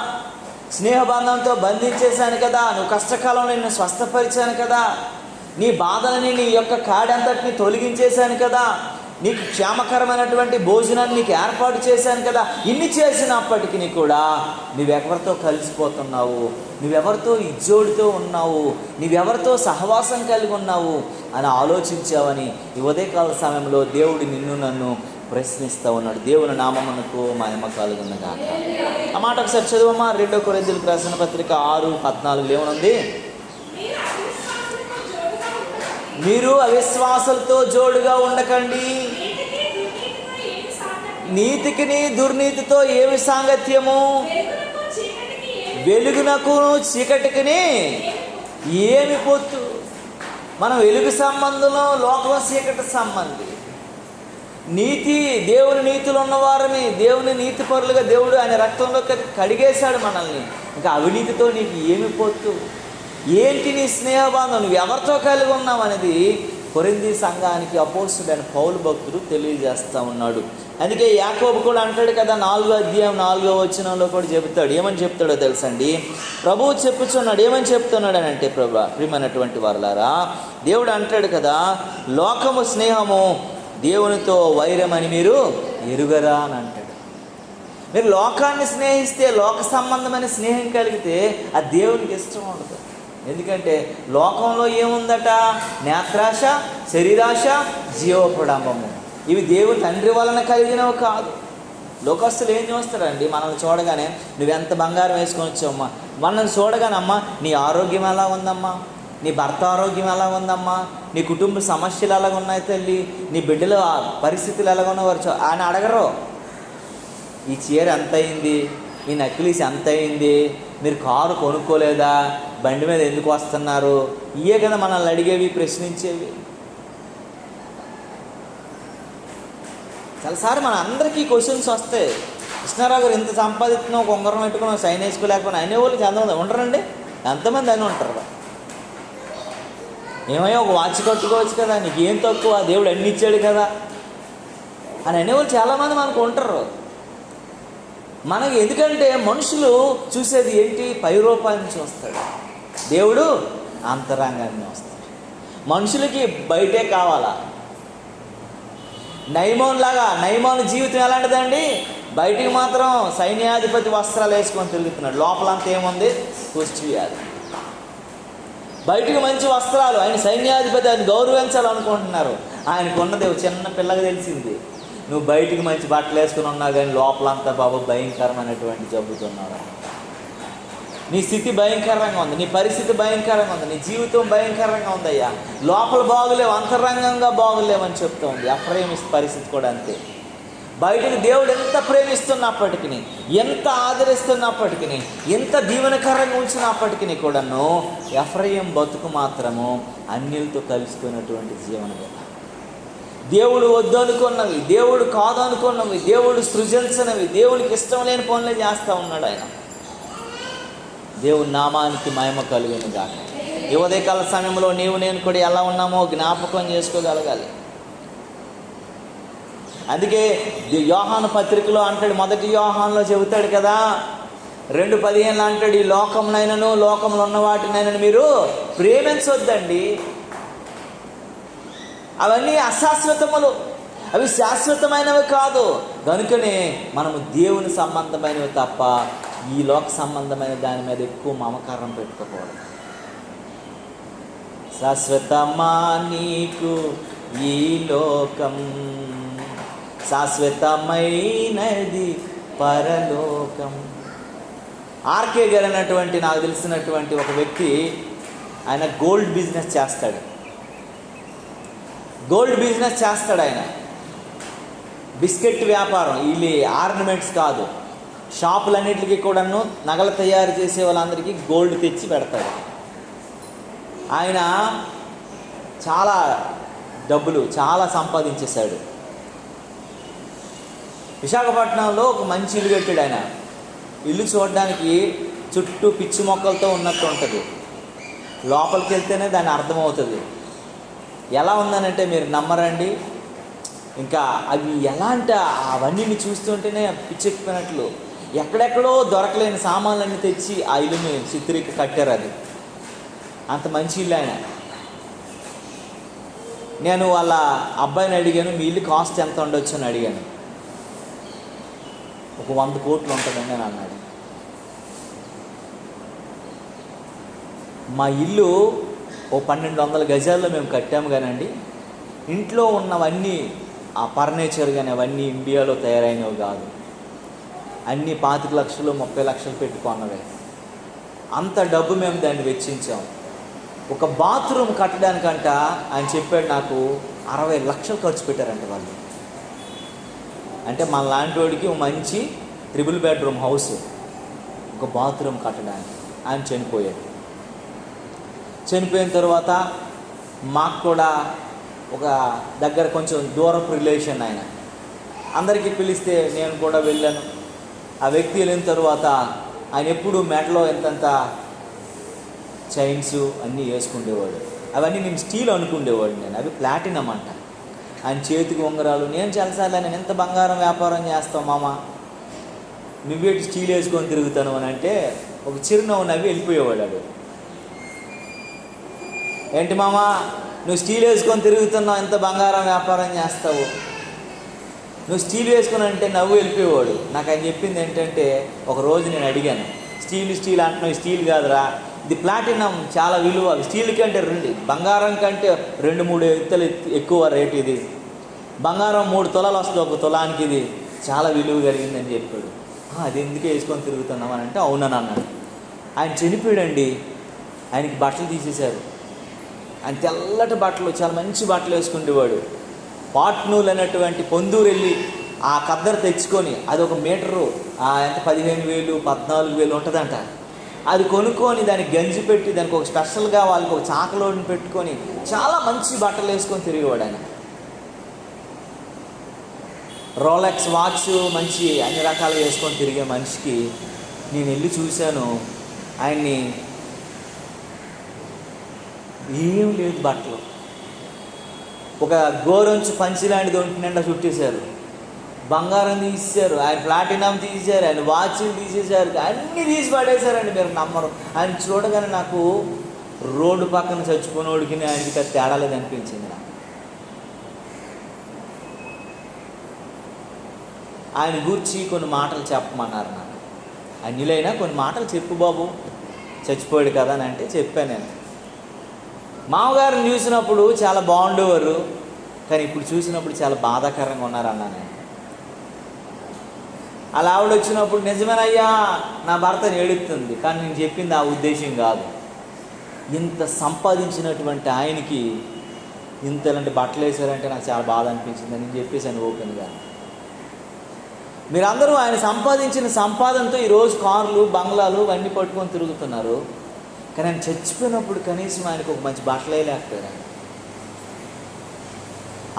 Speaker 1: స్నేహబంధంతో బంధించేశాను కదా, నువ్వు కష్టకాలంలో నిన్ను స్వస్థపరిచాను కదా, నీ బాధలని నీ యొక్క కాడంతటిని తొలగించేశాను కదా, నీకు క్షేమకరమైనటువంటి భోజనాన్ని నీకు ఏర్పాటు చేశాను కదా. ఇన్ని చేసినప్పటికీ కూడా నువ్వెవరితో కలిసిపోతున్నావు, నువ్వెవరితో ఇజ్జోడితో ఉన్నావు, నువ్వెవరితో సహవాసం కలిగి ఉన్నావు అని ఆలోచించావని ఈ ఉదయకాల సమయంలో దేవుడు నిన్ను నన్ను ప్రశ్నిస్తూ ఉన్నాడు. దేవుని నామమునకు మహిమ కలుగునుగాక. ఆ మాట ఒకసారి చదువమ్మా. 2 కొరింథీయులకు రాసిన పత్రిక 6:14 ఏమనుంది? మీరు అవిశ్వాసులతో జోడుగా ఉండకండి, నీతికిని దుర్నీతితో ఏమి సాంగత్యము, వెలుగునకు చీకటికిని ఏమి పొత్తు. మనం వెలుగు సంబంధంలో, లోకం చీకటి సంబంధి. నీతి, దేవుని నీతిలో ఉన్నవారని, దేవుని నీతి పరులుగా దేవుడు ఆయన రక్తంలో కడిగేశాడు మనల్ని. ఇంకా అవినీతితో నీకు ఏమి పొత్తు, ఏంటి నీ స్నేహబంధం, నువ్వు ఎవరితో కలిగి ఉన్నావు అనేది కొరింథీ సంఘానికి అపోస్తుడైన పౌలు భక్తుడు తెలియజేస్తూ ఉన్నాడు. అందుకే యాకోబు కూడా అంటాడు కదా, 4వ అధ్యాయం 4వ వచనంలో కూడా చెబుతాడు. ఏమని చెప్తాడో తెలుసండి? ప్రభువు చెప్పుచున్నాడు. ఏమని చెప్తున్నాడు అని అంటే, ప్రియమైనటువంటి వారలారా, దేవుడు అంటాడు కదా, లోకము స్నేహము దేవునితో వైరమని మీరు ఎరుగరా అని అంటాడు. మీరు లోకాన్ని స్నేహిస్తే, లోక సంబంధమైన స్నేహం కలిగితే అది దేవునికి ఇష్టం ఉండదు. ఎందుకంటే లోకంలో ఏముందట? నేత్రాశ, శరీరాశ, జీవప్రడంబము. ఇవి దేవుని తండ్రి వలన కలిగినవి కాదు. లోకస్తులు ఏం చూస్తారండి? మనల్ని చూడగానే నువ్వెంత బంగారం వేసుకొని వచ్చావమ్మా, మనల్ని చూడగానే అమ్మా నీ ఆరోగ్యం ఎలా ఉందమ్మా, నీ భర్త ఆరోగ్యం ఎలా ఉందమ్మా, నీ కుటుంబ సమస్యలు ఎలాగ ఉన్నాయి తల్లి, నీ బిడ్డల పరిస్థితులు ఎలాగ ఉన్నవారు ఆయన అడగరు. ఈ చీర ఎంత అయింది, ఈ నక్లీస్ ఎంత అయింది, మీరు కారు కొనుక్కోలేదా, బండి మీద ఎందుకు వస్తున్నారు, ఇవే కదా మనల్ని అడిగేవి, ప్రశ్నించేవి. చాలాసారి మన అందరికీ క్వశ్చన్స్ వస్తాయి. కృష్ణారావు గారు ఇంత సంపాదిస్తున్నావు, ఒక ఉంగరం పెట్టుకున్నావు, సైన్ వేసుకోలేకపోయినా అయిన వాళ్ళు చందమంది ఉండరండి. ఎంతమంది అని ఉంటారు. ఏమయ్యా ఒక వాచ్ కట్టుకోవచ్చు కదా, నీకు ఏం తక్కువ, దేవుడు అన్ని ఇచ్చాడు కదా అని అనేవాళ్ళు చాలామంది మనకు ఉంటారు. మనకి ఎందుకంటే మనుషులు చూసేది ఏంటి, పై రూపాన్ని చూస్తాడు, దేవుడు అంతరంగాన్ని వస్తాడు. మనుషులకి బయటే కావాలా. నయమోన్ జీవితం ఎలాంటిదండి, బయటికి మాత్రం సైన్యాధిపతి వస్త్రాలు వేసుకొని తిరుగుతున్నాడు, లోపలంతా ఏముంది, కుష్టి వ్యాధి. బయటికి మంచి వస్త్రాలు, ఆయన సైన్యాధిపతి, ఆయన గౌరవించాలనుకుంటున్నారు. ఆయనకున్నది చిన్న పిల్లకి తెలిసింది, నువ్వు బయటికి మంచి బట్టలు వేసుకుని ఉన్నావు కానీ లోపలంతా బాబు భయంకరమైనటువంటి జబ్బుతున్నావు. నీ స్థితి భయంకరంగా ఉంది, నీ పరిస్థితి భయంకరంగా ఉంది, నీ జీవితం భయంకరంగా ఉందయ్యా, లోపల బాగులేవు, అంతరంగంగా బాగులేవని చెప్తూ ఉంది. ఎఫ్రాయిము పరిస్థితి కూడా అంతే. బయటకు దేవుడు ఎంత ప్రేమిస్తున్నప్పటికీ, ఎంత ఆదరిస్తున్నప్పటికీ, ఎంత దీవెనకరంగా ఉంచినప్పటికీ కూడాను ఎఫ్రాయిము బతుకు మాత్రము అన్యులతో కలుసుకున్నటువంటి జీవనం. దేవుడు వద్దు అనుకున్నవి, దేవుడు కాదు అనుకున్నవి, దేవుడు సృజించనివి, దేవుడికి ఇష్టం లేని పనులే చేస్తూ ఉన్నాడు ఆయన. దేవుని నామానికి మహిమ కలుగును గాక. ఈ ఉదయకాల సమయంలో నీవు నేను కూడా ఎలా ఉన్నామో జ్ఞాపకం చేసుకోగలగాలి. అందుకే యోహాను పత్రికలో అంటాడు, మొదటి యోహానులో చెబుతాడు కదా, 2:15 అంటాడు, ఈ లోకంనైనను లోకంలో ఉన్న వాటినైనా మీరు ప్రేమించొద్దండి, అవన్నీ అశాశ్వతములు, అవి శాశ్వతమైనవి కాదు. కనుకనే మనము దేవుని సంబంధమైనవి తప్ప ఈ లోక సంబంధమైన దాని మీద ఎక్కువ మమకారం పెట్టుకోకూడదు. శాశ్వతమా నీకు ఈ లోకం, శాశ్వతమైనది పరలోకం. ఆర్కే గారు అన్నటువంటి నాకు తెలిసినటువంటి ఒక వ్యక్తి, ఆయన గోల్డ్ బిజినెస్ చేస్తాడు. ఆయన బిస్కెట్ వ్యాపారం, వీళ్ళు ఆర్నమెంట్స్ కాదు, షాపులన్నిటికీ కూడాను నగలు తయారు చేసే వాళ్ళందరికీ గోల్డ్ తెచ్చి పెడతాడు. ఆయన చాలా డబ్బులు చాలా సంపాదించేశాడు. విశాఖపట్నంలో ఒక మంచి ఇల్లు కట్టాడు ఆయన. ఇల్లు చూడడానికి చుట్టూ పిచ్చి మొక్కలతో ఉన్నట్టు ఉంటుంది, లోపలికి వెళ్తేనే దాన్ని అర్థమవుతుంది. ఎలా ఉందనంటే మీరు నమ్మరండి, ఇంకా అవి ఎలాంటి అవన్నీ చూస్తుంటేనే పిచ్చెక్కిపోయినట్లు, ఎక్కడెక్కడో దొరకలేని సామాన్లన్నీ తెచ్చి ఆ ఇల్లుని చిత్రీకి కట్టారు. అది అంత మంచి ఇల్లు ఆయన. నేను వాళ్ళ అబ్బాయిని అడిగాను, మీ ఇల్లు కాస్ట్ ఎంత ఉండొచ్చు అని అడిగాను. ఒక 100 కోట్లు ఉంటుందండి అని అన్నాడు. మా ఇల్లు ఓ 1200 గజాల్లో మేము కట్టాము కానండి, ఇంట్లో ఉన్నవన్నీ ఆ ఫర్నిచర్ కానీ అవన్నీ ఇండియాలో తయారైనవి కాదు, అన్నీ 25 లక్షలు 30 లక్షలు పెట్టుకున్నవే. అంత డబ్బు మేము దాన్ని వెచ్చించాం. ఒక బాత్రూమ్ కట్టడానికంట ఆయన చెప్పాడు నాకు 60 లక్షలు ఖర్చు పెట్టారంట వాళ్ళు. అంటే మన లాంటి వాడికి మంచి 3 బెడ్రూమ్ హౌస్, ఒక బాత్రూమ్ కట్టడానికి. ఆయన చనిపోయిన తర్వాత మాకు కూడా ఒక దగ్గర కొంచెం దూరపు రిలేషన్ ఆయన, అందరికీ పిలిస్తే నేను కూడా వెళ్ళాను. ఆ వ్యక్తి వెళ్ళిన తర్వాత ఆయన ఎప్పుడు మెడలో ఎంతంత చైన్స్ అన్నీ వేసుకుండేవాడు. అవన్నీ నేను స్టీల్ అనుకుండేవాడు, నేను అవి ప్లాటినం అంట. ఆయన చేతికి ఉంగరాలు, నేను చాలాసార్లు నేను ఎంత బంగారం వ్యాపారం చేస్తావు మామ, నువ్వేటి స్టీల్ వేసుకొని తిరుగుతాను అని అంటే ఒక చిరునవ్వు నవ్వి వెళ్ళిపోయేవాడు. ఏంటి మామ నువ్వు స్టీల్ వేసుకొని తిరుగుతున్నావు, ఎంత బంగారం వ్యాపారం చేస్తావు, నువ్వు స్టీల్ వేసుకొని అంటే నవ్వు వెళ్ళిపోయేవాడు. నాకు ఆయన చెప్పింది ఏంటంటే, ఒకరోజు నేను అడిగాను, స్టీల్ అంటున్నావు, స్టీల్ కాదురా ఇది ప్లాటినం, చాలా విలువ, స్టీల్ కంటే బంగారం కంటే 2-3 ఎత్తులు ఎక్కువ రేటు ఇది, బంగారం 3 తులాలు వస్తుంది ఒక తులానికి, ఇది చాలా విలువ కలిగిందని చెప్పాడు. అది ఎందుకు వేసుకొని తిరుగుతున్నాం అని అంటే అవునని అన్నాడు. ఆయన చనిపోయాడండి, ఆయనకి బట్టలు తీసేశారు. ఆయన తెల్లటి బట్టలు, చాలా మంచి బట్టలు వేసుకునేవాడు. పాట్నూలు అనేటువంటి పొందూరు వెళ్ళి ఆ కద్దరు తెచ్చుకొని, అది 1 మీటరు ఎంత 15,000 14,000 ఉంటుందంట. అది కొనుక్కొని దానికి గంజి పెట్టి దానికి ఒక స్పెషల్గా వాళ్ళకి ఒక చాకలోడిని పెట్టుకొని చాలా మంచి బట్టలు వేసుకొని తిరిగేవాడు ఆయన. రోలెక్స్ వాచ్ మంచి అన్ని రకాలు వేసుకొని తిరిగే మనిషికి నేను వెళ్ళి చూశాను. ఆయన్ని ఏం లేదు బట్టలు. ఒక గోరంచు పంచి లాంటిది ఒంటి నిండా చుట్టేశారు, బంగారం తీసేశారు, ఆయన ప్లాటినం తీసేశారు, ఆయన వాచ్లు తీసేశారు, అన్నీ తీసి పడేశారండి. మీరు నమ్మరు. ఆయన చూడగానే నాకు రోడ్డు పక్కన చచ్చిపోయినోడికి ఆయనకి తేడా లేదు అనిపించింది నాకు. ఆయన గూర్చి కొన్ని మాటలు చెప్పమన్నారు నాకు. అన్యులైనా కొన్ని మాటలు చెప్పు బాబు, చచ్చిపోయాడు కదా అని అంటే చెప్పాను నేను. మామగారిని చూసినప్పుడు చాలా బాగుండేవారు, కానీ ఇప్పుడు చూసినప్పుడు చాలా బాధాకరంగా ఉన్నారన్నా నేను. అలా ఆవిడ వచ్చినప్పుడు నిజమేనయ్యా నా భర్తను ఏడుస్తుంది, కానీ నేను చెప్పింది ఆ ఉద్దేశం కాదు. ఇంత సంపాదించినటువంటి ఆయనకి ఇంత ఇలాంటి బట్టలు వేసారంటే నాకు చాలా బాధ అనిపించింది అని చెప్పేసాను ఓపెన్గా. మీరందరూ ఆయన సంపాదించిన సంపాదనతో ఈరోజు కార్లు బంగ్లాలు అన్నీ పట్టుకొని తిరుగుతున్నారు, కానీ ఆయన చచ్చిపోయినప్పుడు కనీసం ఆయనకు ఒక మంచి బట్టలు వేయలేకపోయారు.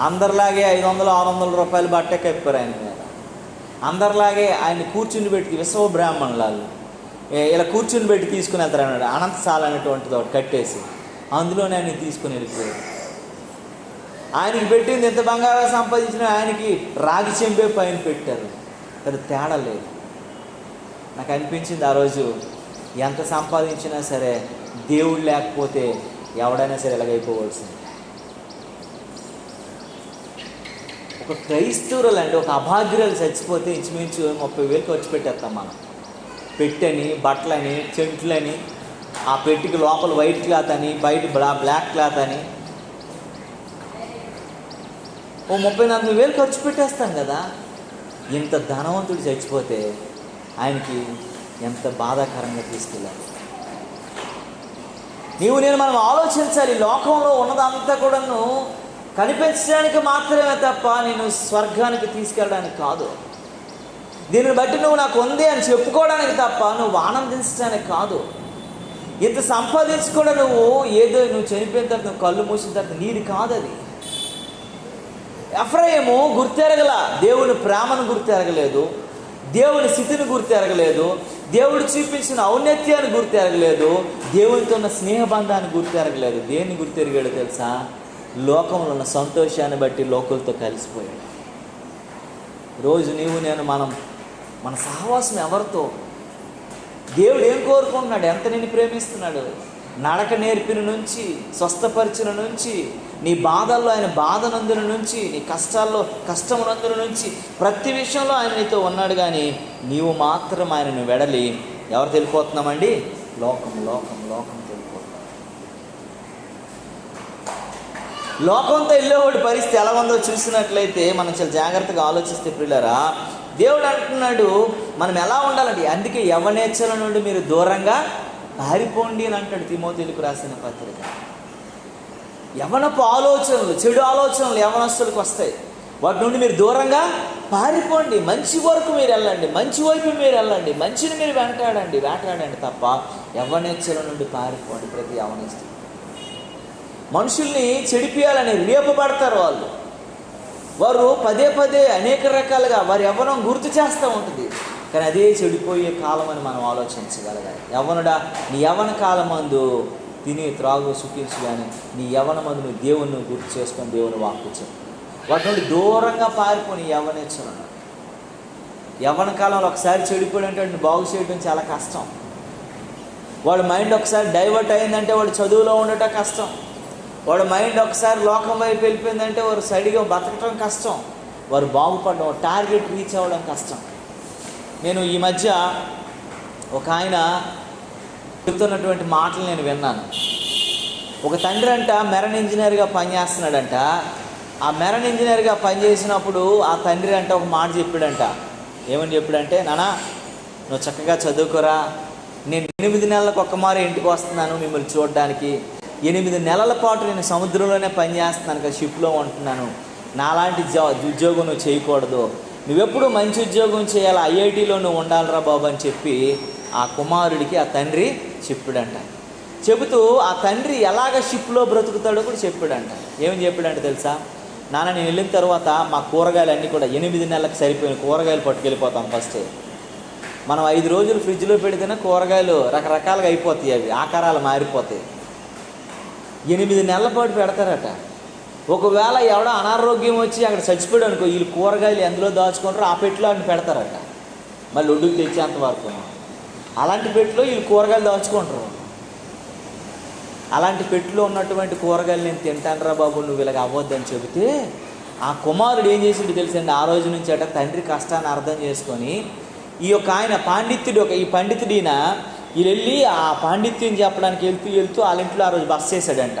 Speaker 1: అందరిలాగే 500-600 రూపాయల బట్టే కప్పారు ఆయన మీద. అందరిలాగే ఆయన కూర్చుని పెట్టి విశ్వ బ్రాహ్మణులాలు ఇలా కూర్చుని పెట్టి తీసుకుని వెళ్తారు అన్నాడు. అనంతసాల అనేటువంటిది ఒకటి కట్టేసి అందులోనే ఆయన తీసుకుని వెళ్ళిపోయారు. ఆయనకి పెట్టింది ఎంత బంగారం సంపాదించినా ఆయనకి రాగి చెంపే పైన పెట్టారు, అది తేడా లేదు. నాకు అనిపించింది ఆ రోజు, ఎంత సంపాదించినా సరే దేవుడు లేకపోతే ఎవడైనా సరే ఇలాగైపోవలసింది. ఒక క్రైస్తవురాలు అంటే ఒక అభాగ్యురాలు చచ్చిపోతే ఇంచుమించు 30,000 ఖర్చు పెట్టేస్తాం మనం. పెట్టని, బట్టలని, చెంట్లని, ఆ పెట్టికి లోపల వైట్ క్లాత్ అని, బయట బ్లాక్ క్లాత్ అని ఓ 30,000-40,000 ఖర్చు పెట్టేస్తాం కదా. ఇంత ధనవంతుడు చచ్చిపోతే ఆయనకి ఎంత బాధాకరంగా తీసుకెళ్ళాలి. నీవు నేను మనం ఆలోచించాలి. లోకంలో ఉన్నదంతా కూడాను కనిపించడానికి మాత్రమే తప్ప నేను స్వర్గానికి తీసుకెళ్ళడానికి కాదు. దీనిని బట్టి నువ్వు నాకు ఉంది అని చెప్పుకోవడానికి తప్ప నువ్వు ఆనందించడానికి కాదు. ఇంత సంపాదించి కూడా నువ్వు ఏదో నువ్వు చనిపోయిన తర్వాత నువ్వు కళ్ళు మూసిన తర్వాత నీది కాదు అది. ఎఫ్రాయిము గుర్తెరగల, దేవుని ప్రేమను గుర్తెరగలేదు, దేవుని స్థితిని గుర్తెరగలేదు, దేవుడు చూపించిన ఔన్నత్యాన్ని గుర్తెరగలేదు, దేవునితో ఉన్న స్నేహబంధాన్ని గుర్తెరగలేదు. దేన్ని గుర్తెరిగాడో తెలుసా? లోకంలో ఉన్న సంతోషాన్ని బట్టి లోకులతో కలిసిపోయాడు. రోజు నీవు నేను మన సహవాసం ఎవరితో? దేవుడు ఏం కోరుకుంటున్నాడు? ఎంత నిన్ను ప్రేమిస్తున్నాడు? నడక నేర్పిన నుంచి, స్వస్థపరిచిన నుంచి, నీ బాధల్లో ఆయన బాధనందుల నుంచి, నీ కష్టాల్లో కష్టమునందుల నుంచి, ప్రతి విషయంలో ఆయన నీతో ఉన్నాడు. కానీ నీవు మాత్రం ఆయనను వెడలి ఎవరు వెళ్ళిపోతున్నామండి? లోకం వెళ్ళిపోతున్నాం. లోకంతో వెళ్ళేవాడి పరిస్థితి ఎలా ఉందో చూసినట్లయితే మనం చాలా జాగ్రత్తగా ఆలోచిస్తే ప్రియులారా, దేవుడు అంటున్నాడు మనం ఎలా ఉండాలండి. అందుకే యవ్వనేచ్ఛల నుండి మీరు దూరంగా పారిపోండి అని అంటాడు తిమోథీయులకు రాసిన పత్రిక. యవ్వనపు ఆలోచనలు, చెడు ఆలోచనలు యవ్వనస్తులకు వస్తాయి, వాటి నుండి మీరు దూరంగా పారిపోండి. మంచి వరకు మీరు వెళ్ళండి, మంచి వైపు మీరు వెళ్ళండి, మంచిని మీరు వేటాడండి తప్ప యవ్వనేచ్ఛల నుండి పారిపోండి. ప్రతి యవ్వనస్తుడు మనుషుల్ని చెడిపియాలని రేపబడతారు. వారు పదే అనేక రకాలుగా వారి యవ్వనం గుర్తు చేస్తూ ఉంటుంది. కానీ అదే చెడిపోయే కాలం అని మనం ఆలోచించగలగాలి. యవ్వనుడా, నీ యవ్వన కాలం మందు తిని త్రాగు సుఖించు, కానీ నీ యవ్వన మందు నువ్వు దేవుణ్ణి గుర్తు చేసుకొని దేవుని వాక్కు చెప్పు. వాటి నుండి దూరంగా పారిపోని యవ్వనేచ్ఛలను. యవ్వన కాలంలో ఒకసారి చెడిపోయాడంటే వాడిని బాగు చేయడం చాలా కష్టం. వాడి మైండ్ ఒకసారి డైవర్ట్ అయిందంటే వాడు చదువులో ఉండటం కష్టం. వాడు మైండ్ ఒకసారి లోకం వైపు వెళ్ళిపోయిందంటే వారు సైడ్గా బతకటం కష్టం, వారు బాగుపడడం, టార్గెట్ రీచ్ అవ్వడం కష్టం. నేను ఈ మధ్య ఒక ఆయన చెప్తున్నటువంటి మాటలు నేను విన్నాను. ఒక తండ్రి అంట మెరైన్ ఇంజనీర్గా పనిచేస్తున్నాడంట. ఆ మెరైన్ ఇంజనీర్గా పనిచేసినప్పుడు ఆ తండ్రి అంట ఒక మాట చెప్పాడంట. ఏమని చెప్పాడంటే, నానా నువ్వు చక్కగా చదువుకోరా, నేను 8 నెలలకు ఒక్కమారే ఇంటికి వస్తున్నాను మిమ్మల్ని చూడడానికి. 8 నెలల పాటు నేను సముద్రంలోనే పనిచేస్తున్నాను కదా, షిప్లో ఉంటున్నాను. నాలాంటి ఉద్యోగం నువ్వు చేయకూడదు, నువ్వెప్పుడు మంచి ఉద్యోగం చేయాలి, ఐఐటీలో నువ్వు ఉండాలిరా బాబు అని చెప్పి ఆ కుమారుడికి ఆ తండ్రి చెప్పాడంట. చెబుతూ ఆ తండ్రి ఎలాగ షిప్లో బ్రతుకుతాడో కూడా చెప్పాడంట. ఏమని చెప్పాడంటే తెలుసా? నాన్న నేను వెళ్ళిన తర్వాత మా కూరగాయలు అన్నీ కూడా 8 నెలలకు సరిపోయిన కూరగాయలు పట్టుకెళ్ళిపోతాం. ఫస్ట్ మనం 5 రోజులు ఫ్రిడ్జ్లో పెడితేనే కూరగాయలు రకరకాలుగా అయిపోతాయి, అవి ఆకారాలు మారిపోతాయి. 8 నెలల పాటు పెడతారట. ఒకవేళ ఎవడో అనారోగ్యం వచ్చి అక్కడ చచ్చిపోయాడు అనుకో, వీళ్ళు కూరగాయలు ఎందులో దాచుకుంటారో ఆ పెట్టిలో అని పెడతారట, మళ్ళీ ఒడ్డుకు తెచ్చేంత వరకు. అలాంటి పెట్టిలో వీళ్ళు కూరగాయలు దాచుకుంటారు. అలాంటి పెట్టిలో ఉన్నటువంటి కూరగాయలు నేను తింటానురా బాబు, నువ్వు ఇలాగ అవ్వద్దని చెబితే ఆ కుమారుడు ఏం చేసిండు తెలుసండి? ఆ రోజు నుంచి అట తండ్రి కష్టాన్ని అర్థం చేసుకొని ఈ యొక్క ఆయన పాండిత్యుడు, ఈ పండితుడిన వీళ్ళు వెళ్ళి ఆ పాండిత్యం చెప్పడానికి వెళ్తూ వాళ్ళ ఇంట్లో ఆ రోజు బస్ చేశాడంట.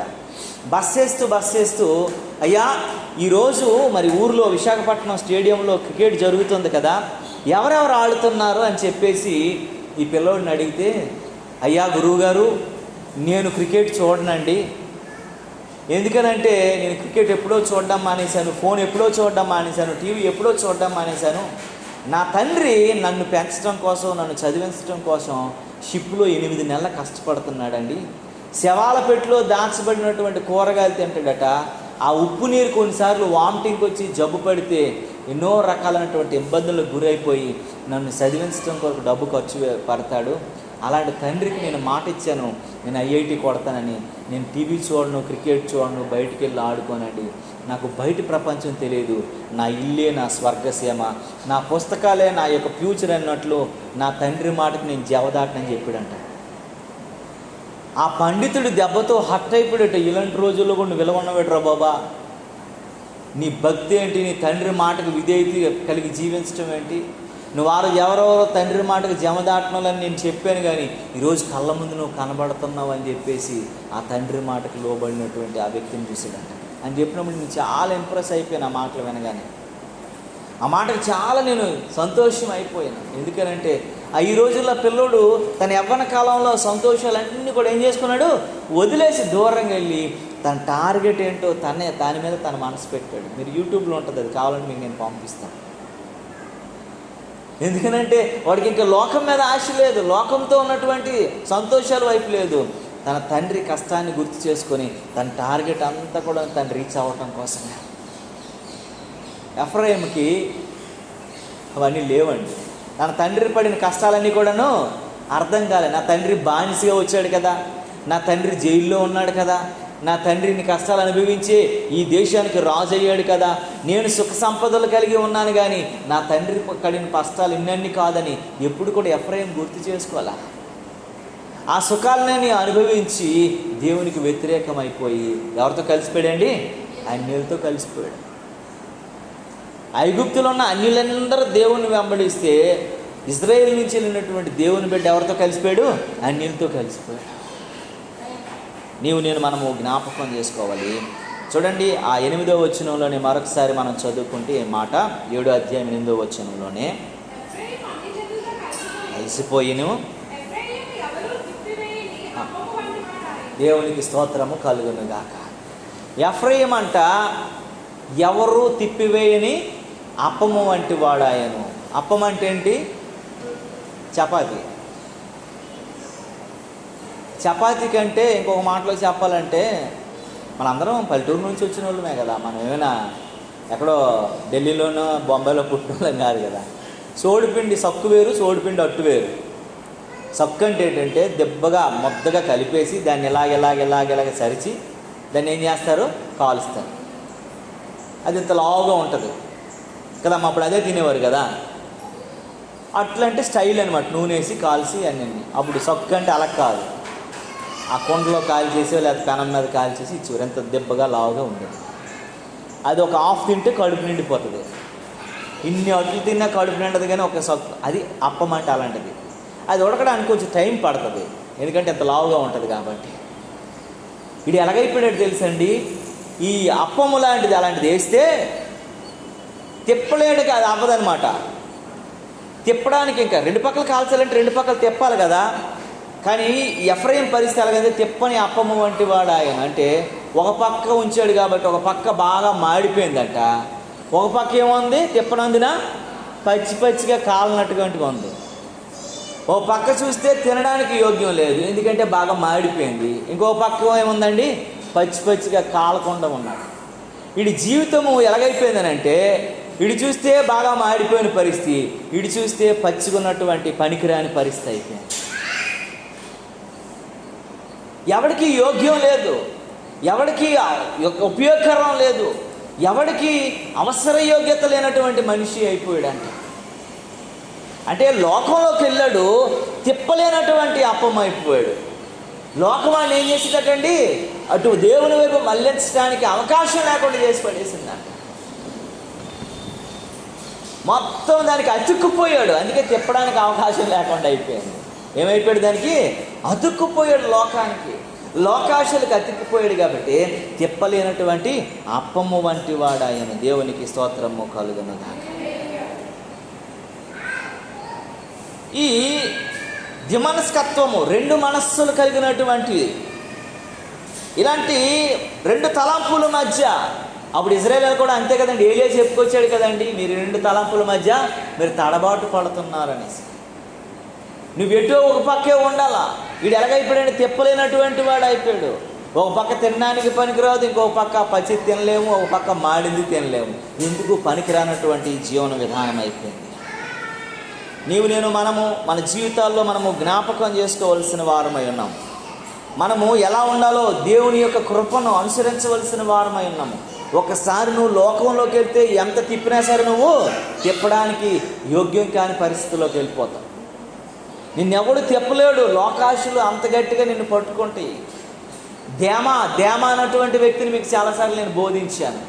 Speaker 1: బస్ చేస్తూ అయ్యా ఈరోజు మరి ఊర్లో విశాఖపట్నం స్టేడియంలో క్రికెట్ జరుగుతుంది కదా, ఎవరెవరు ఆడుతున్నారు అని చెప్పేసి ఈ పిల్లోడిని అడిగితే, అయ్యా గురువుగారు నేను క్రికెట్ చూడనండి, ఎందుకనంటే నేను క్రికెట్ ఎప్పుడో చూడడం మానేశాను, ఫోన్ ఎప్పుడో చూడడం మానేశాను, టీవీ ఎప్పుడో చూడడం మానేశాను. నా తండ్రి నన్ను పెంచడం కోసం, నన్ను చదివించడం కోసం షిప్లో 8 నెలలు కష్టపడుతున్నాడండి. శవాల పెట్టిలో దాచబడినటువంటి కూరగాయలు తింటాడట. ఆ ఉప్పు నీరు కొన్నిసార్లు వామిటింగ్కి వచ్చి జబ్బు పడితే ఎన్నో రకాలైనటువంటి ఇబ్బందులకు గురైపోయి నన్ను చదివించడం కొరకు డబ్బు ఖర్చు పడతాడు. అలాంటి తండ్రికి నేను మాట ఇచ్చాను, నేను ఐఐటి కొడతానని. నేను టీవీ చూడను, క్రికెట్ చూడను, బయటికి వెళ్ళి ఆడుకోనండి. నాకు బయట ప్రపంచం తెలియదు, నా ఇల్లే నా స్వర్గసీమ, నా పుస్తకాలే నా యొక్క ఫ్యూచర్ అన్నట్లు నా తండ్రి మాటకి నేను జవదాటనని చెప్పాడంట. ఆ పండితుడు దెబ్బతో హట్ అయిపోయాడట. ఇలాంటి రోజుల్లో కూడా నువ్వు విలువన్నవాడురా బాబా, నీ భక్తి ఏంటి, నీ తండ్రి మాటకు విధేయత కలిగి జీవించడం ఏంటి, నువ్వు ఆ రోజు ఎవరెవరో తండ్రి మాటకు జమదాటనని నేను చెప్పాను, కానీ ఈరోజు కళ్ళ ముందు నువ్వు కనబడుతున్నావు అని చెప్పేసి ఆ తండ్రి మాటకు లోబడినటువంటి ఆ వ్యక్తిని చూసాడంట. అని చెప్పినప్పుడు నేను చాలా ఇంప్రెస్ అయిపోయాను ఆ మాటలు వినగానే. ఆ మాటకు చాలా నేను సంతోషం అయిపోయాను. ఎందుకనంటే ఈ రోజుల్లో పిల్లోడు తన యవ్వన కాలంలో సంతోషాలన్నీ కూడా ఏం చేసుకున్నాడు, వదిలేసి దూరంగా వెళ్ళి తన టార్గెట్ ఏంటో దాని మీద తన మనసు పెట్టాడు. మీరు యూట్యూబ్లో ఉంటుంది, అది కావాలంటే మీకు నేను పంపిస్తాను. ఎందుకనంటే వాడికి ఇంకా లోకం మీద ఆశ లేదు, లోకంతో ఉన్నటువంటి సంతోషాల వైపు లేదు. తన తండ్రి కష్టాన్ని గుర్తు చేసుకొని తన టార్గెట్ అంతా కూడా తను రీచ్ అవ్వటం కోసమే. ఎఫ్రాయిముకి అవన్నీ లేవండి. తన తండ్రి పడిన కష్టాలన్నీ కూడాను అర్థం కాలే. నా తండ్రి బానిసగా వచ్చాడు కదా, నా తండ్రి జైల్లో ఉన్నాడు కదా, నా తండ్రిని కష్టాలు అనుభవించి ఈ దేశానికి రాజు అయ్యాడు కదా, నేను సుఖ సంపదలు కలిగి ఉన్నాను, కానీ నా తండ్రి పడిన కష్టాలు ఇన్నన్నీ కాదని ఎప్పుడు కూడా ఎఫ్రాయిం గుర్తు చేసుకోవాలా. ఆ సుఖాలని అనుభవించి దేవునికి వ్యతిరేకమైపోయి ఎవరితో కలిసిపోయాడండి? అన్యులతో కలిసిపోయాడు. ఐగుప్తులో ఉన్న అన్యులందరూ దేవుని వెంబడిస్తే ఇజ్రాయేల్ నుంచి వెళ్ళినటువంటి దేవుని బిడ్డ ఎవరితో కలిసిపోయాడు? అన్యులతో కలిసిపోయాడు. మనము జ్ఞాపకం చేసుకోవాలి. చూడండి, ఆ 8వ వచనంలోనే మరొకసారి మనం చదువుకుంటే ఈ మాట, 7వ అధ్యాయం 8వ వచనంలోనే, అలసిపోయిను దేవునికి స్తోత్రము కలుగునుగాక. ఎఫ్రాయిం అంట ఎవరు తిప్పివేయని అప్పము వంటి వాడాయను. అప్పం అంటే ఏంటి? చపాతి. చపాతీ కంటే ఇంకొక మాటలో చెప్పాలంటే, మనందరం పల్లెటూరు నుంచి వచ్చిన వాళ్ళమే కదా, మనం ఏమైనా ఎక్కడో ఢిల్లీలోనో బొంబాయిలో పుట్టిన వాళ్ళం కాదు కదా. సోడిపిండి సక్కు వేరు, సోడిపిండి అట్టు వేరు. సక్కు అంటే ఏంటంటే దెబ్బగా మొద్దగా కలిపేసి దాన్ని ఇలాగ సరిచి దాన్ని ఏం చేస్తారు? కాలుస్తారు. అది ఇంత లావుగా ఉంటుంది కదా, అప్పుడు అదే తినేవారు కదా. అట్లంటే స్టైల్ అనమాట, నూనె వేసి కాల్చి అన్నీ. అప్పుడు సక్కు అంటే అలా కాదు, ఆ కొండలో కాల్ చేసి లేదా పెనం మీద కాల్ చేసి ఇచ్చేవారు. ఎంత దెబ్బగా లావుగా ఉండేది. అది ఒక హాఫ్ తింటే కడుపు నిండిపోతుంది. ఇన్ని అట్లు తిన్నా కడుపు నిండదు, కానీ ఒక సక్కు, అది అప్పం అంటే అలాంటిది. అది ఉడకడానికి కొంచెం టైం పడుతుంది, ఎందుకంటే ఎంత లావుగా ఉంటుంది కాబట్టి. ఇది ఎలాగైపోయాడు తెలుసండి, ఈ అప్పము లాంటిది అలాంటిది వేస్తే తిప్పలేడుగా అది అవ్వదనమాట. తిప్పడానికి ఇంకా 2 పక్కలు కాల్చాలంటే 2 పక్కలు తిప్పాలి కదా. కానీ ఎఫ్రాయిం పరిస్థితి ఎలాగైతే తిప్పని అప్పము వంటి వాడు ఆయన. అంటే ఒక పక్క ఉంచాడు కాబట్టి ఒక పక్క బాగా మాడిపోయిందట, ఒక పక్క ఏముంది తిప్పనందున పచ్చిగా కాలనట్టుగా ఉంది. ఓ పక్క చూస్తే తినడానికి యోగ్యం లేదు, ఎందుకంటే బాగా మాడిపోయింది. ఇంకో పక్క ఏముందండి, పచ్చిగా కాలకుండా ఉన్నాడు. వీడి జీవితము ఎలాగైపోయిందనంటే, ఇడి చూస్తే బాగా మాడిపోయిన పరిస్థితి, ఇడి చూస్తే పచ్చిగా ఉన్నటువంటి పనికిరాని పరిస్థితి అయిపోయింది. ఎవరికి యోగ్యం లేదు. ఎవడికి ఉపయోగకరం లేదు, ఎవడికి అవసర యోగ్యత లేనటువంటి మనిషి అయిపోయాడంట. అంటే లోకంలోకి వెళ్ళాడు, తిప్పలేనటువంటి అప్పం అయిపోయాడు. లోకం వాళ్ళు ఏం చేసిందటండి, అటు దేవుని వైపు మళ్ళించడానికి అవకాశం లేకుండా చేసి పడేసిందంట. మొత్తం దానికి అతుక్కుపోయాడు, అందుకే తిప్పడానికి అవకాశం లేకుండా అయిపోయింది. ఏమైపోయాడు, దానికి అతుక్కుపోయాడు, లోకాశలకు అతుక్కుపోయాడు. కాబట్టి తిప్పలేనటువంటి అప్పము వంటి వాడు ఆయన. దేవునికి స్తోత్రము కలుగునుగాక. ఈ ద్విమనస్కత్వము, రెండు మనస్సులు కలిగినటువంటి ఇలాంటి రెండు తలంపుల మధ్య, అప్పుడు ఇజ్రాయేలు కూడా అంతే కదండి, ఏలియా చెప్పుకొచ్చాడు కదండి, మీరు రెండు తలంపుల మధ్య మీరు తడబాటు పడుతున్నారనేసి. నువ్వు ఎటో ఒక పక్కే ఉండాలా. వీడు ఎలాగైపోయాడు, తిప్పలేనటువంటి వాడు అయిపోయాడు. ఒక పక్క తినడానికి పనికిరాదు, ఇంకొక పక్క పచ్చి తినలేము, ఒక పక్క మాడింది తినలేము. ఎందుకు పనికిరానటువంటి జీవన విధానం అయిపోయింది. మనము మన జీవితాల్లో మనము జ్ఞాపకం చేసుకోవలసిన వారమై ఉన్నాము. మనము ఎలా ఉండాలో దేవుని యొక్క కృపను అనుసరించవలసిన వారమై ఉన్నాము. ఒకసారి నువ్వు లోకంలోకి వెళ్తే ఎంత తిప్పినా సరే నువ్వు తిప్పడానికి యోగ్యం కాని పరిస్థితుల్లోకి వెళ్ళిపోతావు. నిన్నెవడు తిప్పలేడు. లోకాశులు అంత గట్టిగా నిన్ను పట్టుకుంటాయి. దేమ అన్నటువంటి వ్యక్తిని మీకు చాలాసార్లు నేను బోధించాను.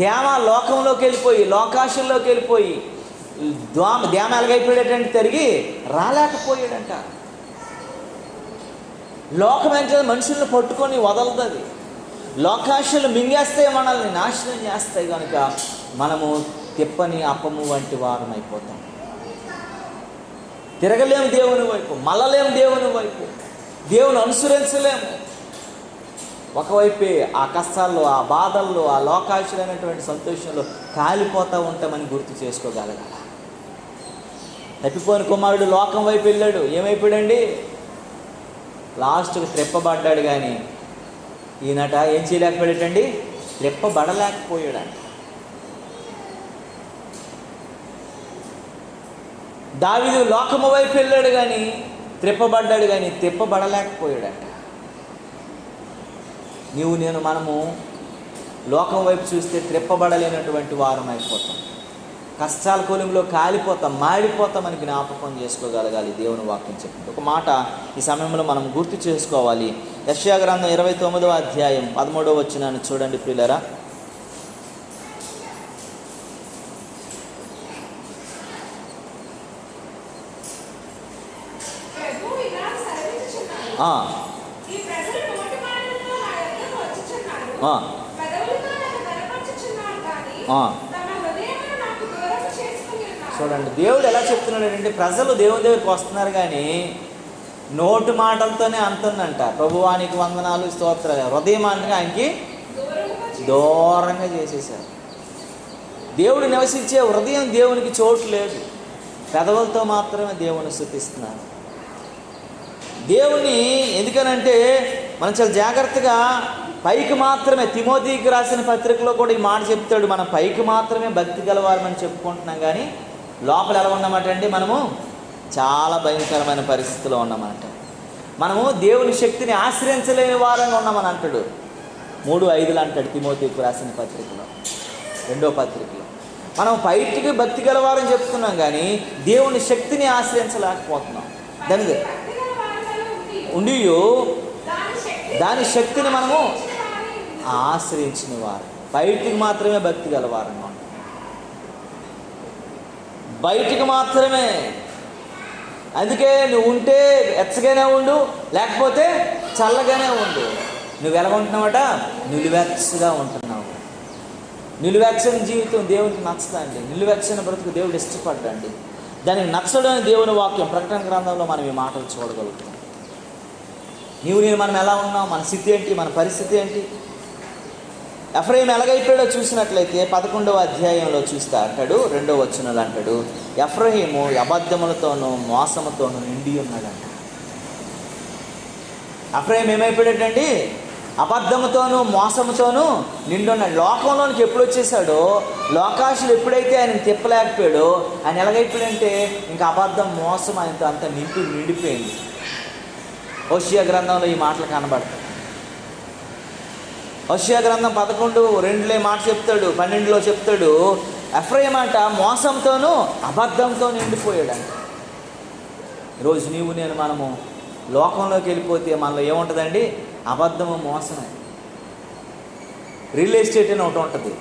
Speaker 1: దేమ లోకంలోకి వెళ్ళిపోయి, లోకాశుల్లోకి వెళ్ళిపోయి, దేమ ఎలాగైపోయాడంటే తిరిగి రాలేకపోయాడంట. లోకం అంటే మనుషులను పట్టుకొని వదలదు. లోకాశలు మింగేస్తాయి, మనల్ని నాశనం చేస్తాయి. కనుక మనము తిప్పని అప్పము వంటి వారం అయిపోతాం. తిరగలేము దేవుని వైపు, మళ్ళలేము దేవుని వైపు, దేవుని అనుసరించలేము. ఒకవైపే ఆ కష్టాల్లో, ఆ బాధల్లో, ఆ లోకాశులైనటువంటి సంతోషంలో కాలిపోతూ ఉంటామని గుర్తు చేసుకోగలగాల. తప్పిపోయిన కుమారుడు లోకం వైపు వెళ్ళాడు, ఏమైపోయాడండి, లాస్ట్కి త్రెప్పబడ్డాడు. కానీ ఈయనట ఏం చేయలేకపోయాడండి, త్రెప్పబడలేకపోయాడంట. దావీదు లోకము వైపు వెళ్ళాడు కానీ త్రెప్పబడ్డాడు, కానీ తిప్పబడలేకపోయాడంట. మనము లోకం వైపు చూస్తే త్రెప్పబడలేనటువంటి వారం అయిపోతాం. కష్టాల కొలిమిలో కాలిపోతాం, మాడిపోతామని జ్ఞాపకం చేసుకోగలగాలి. దేవుని వాక్యం చెప్తుంది. ఒక మాట ఈ సమయంలో మనం గుర్తు చేసుకోవాలి. యెషయా గ్రంథం 29వ అధ్యాయం 13వ వచనాన్ని చూడండి ప్రియులారా. చూడండి దేవుడు ఎలా చెప్తున్నాడంటే, ప్రజలు దేవుని దగ్గరికి వస్తున్నారు కానీ నోటు మాటలతోనే అంటుందంట, ప్రభువానికి వందనాలు స్తోత్రాలు, హృదయమానికి ఆయనకి దూరంగా చేసేసారు. దేవుడు నివసించే హృదయం దేవునికి చోటు లేదు. పెదవులతో మాత్రమే దేవుని స్తుతిస్తున్నారు. దేవుని ఎందుకనంటే మనం చాలా జాగ్రత్తగా పైకి మాత్రమే, తిమోతికి రాసిన పత్రికలో కూడా ఈ మాట చెప్తాడు, మనం పైకి మాత్రమే భక్తి గలవారమని చెప్పుకుంటున్నాం కానీ లోపల ఎలా ఉన్నామంట అండి, మనము చాలా భయంకరమైన పరిస్థితిలో ఉన్నామంట. మనము దేవుని శక్తిని ఆశ్రయించలేని వారంగా ఉన్నామని అంటాడు. 3:5 అంటాడు తిమోతికి రాసిన పత్రికలో, 2వ పత్రికలో. మనం బయటికి భక్తి గలవారని చెప్తున్నాం కానీ దేవుని శక్తిని ఆశ్రయించలేకపోతున్నాం. దాని శక్తిని మనము ఆశ్రయించిన వారు. బయటికి మాత్రమే భక్తి గలవారంగా ఉంటాం, బయటికి మాత్రమే. అందుకే నువ్వు ఉంటే వెచ్చగానే ఉండు, లేకపోతే చల్లగానే ఉండు. నువ్వు ఎలా ఉంటున్నావట, నిలువెచ్చగా ఉంటున్నావు. నిలువెచ్చని జీవితం దేవునికి నచ్చదండి. నిలువెచ్చని బ్రతుకు దేవుడు ఇష్టపడ్డండి. దానికి నచ్చడం దేవుని వాక్యం. ప్రకటన గ్రంథంలో మనం ఈ మాటలు చూడగలుగుతాం. మనం ఎలా ఉన్నాం, మన స్థితి ఏంటి, మన పరిస్థితి ఏంటి. ఎఫ్రాయిం ఎలాగైపోయాడో చూసినట్లయితే 11వ అధ్యాయంలో చూస్తే అంటాడు, 2వ వచనంలో అంటాడు, ఎఫ్రాయిము అబద్ధములతోనూ మోసముతోనూ నిండి ఉన్నాడంట. ఎఫ్రాయిం ఏమైపోయాడండి, అబద్ధముతోనూ మోసముతోనూ నిండి ఉన్నాడు. లోకంలోనికి ఎప్పుడు వచ్చేసాడో, లోకాశులు ఎప్పుడైతే ఆయన తిప్పలేకపోయాడో, ఆయన ఎలాగైపోయాడంటే ఇంకా అబద్ధం, మోసం ఆయనతో అంత నిండిపోయింది. హోషేయ గ్రంథంలో ఈ మాటలు కనబడతాయి. హోషేయ గ్రంథం 11:2 మాట చెప్తాడు, 12లో చెప్తాడు, ఎఫ్రాయిం అంట మోసంతోనూ అబద్ధంతో నిండిపోయాడంట. ఈరోజు నీవు నేను మనము లోకంలోకి వెళ్ళిపోతే మనలో ఏముంటుందండి? అబద్ధము, మోసమే. రియల్ ఎస్టేట్ అని ఒకటి ఉంటుంది,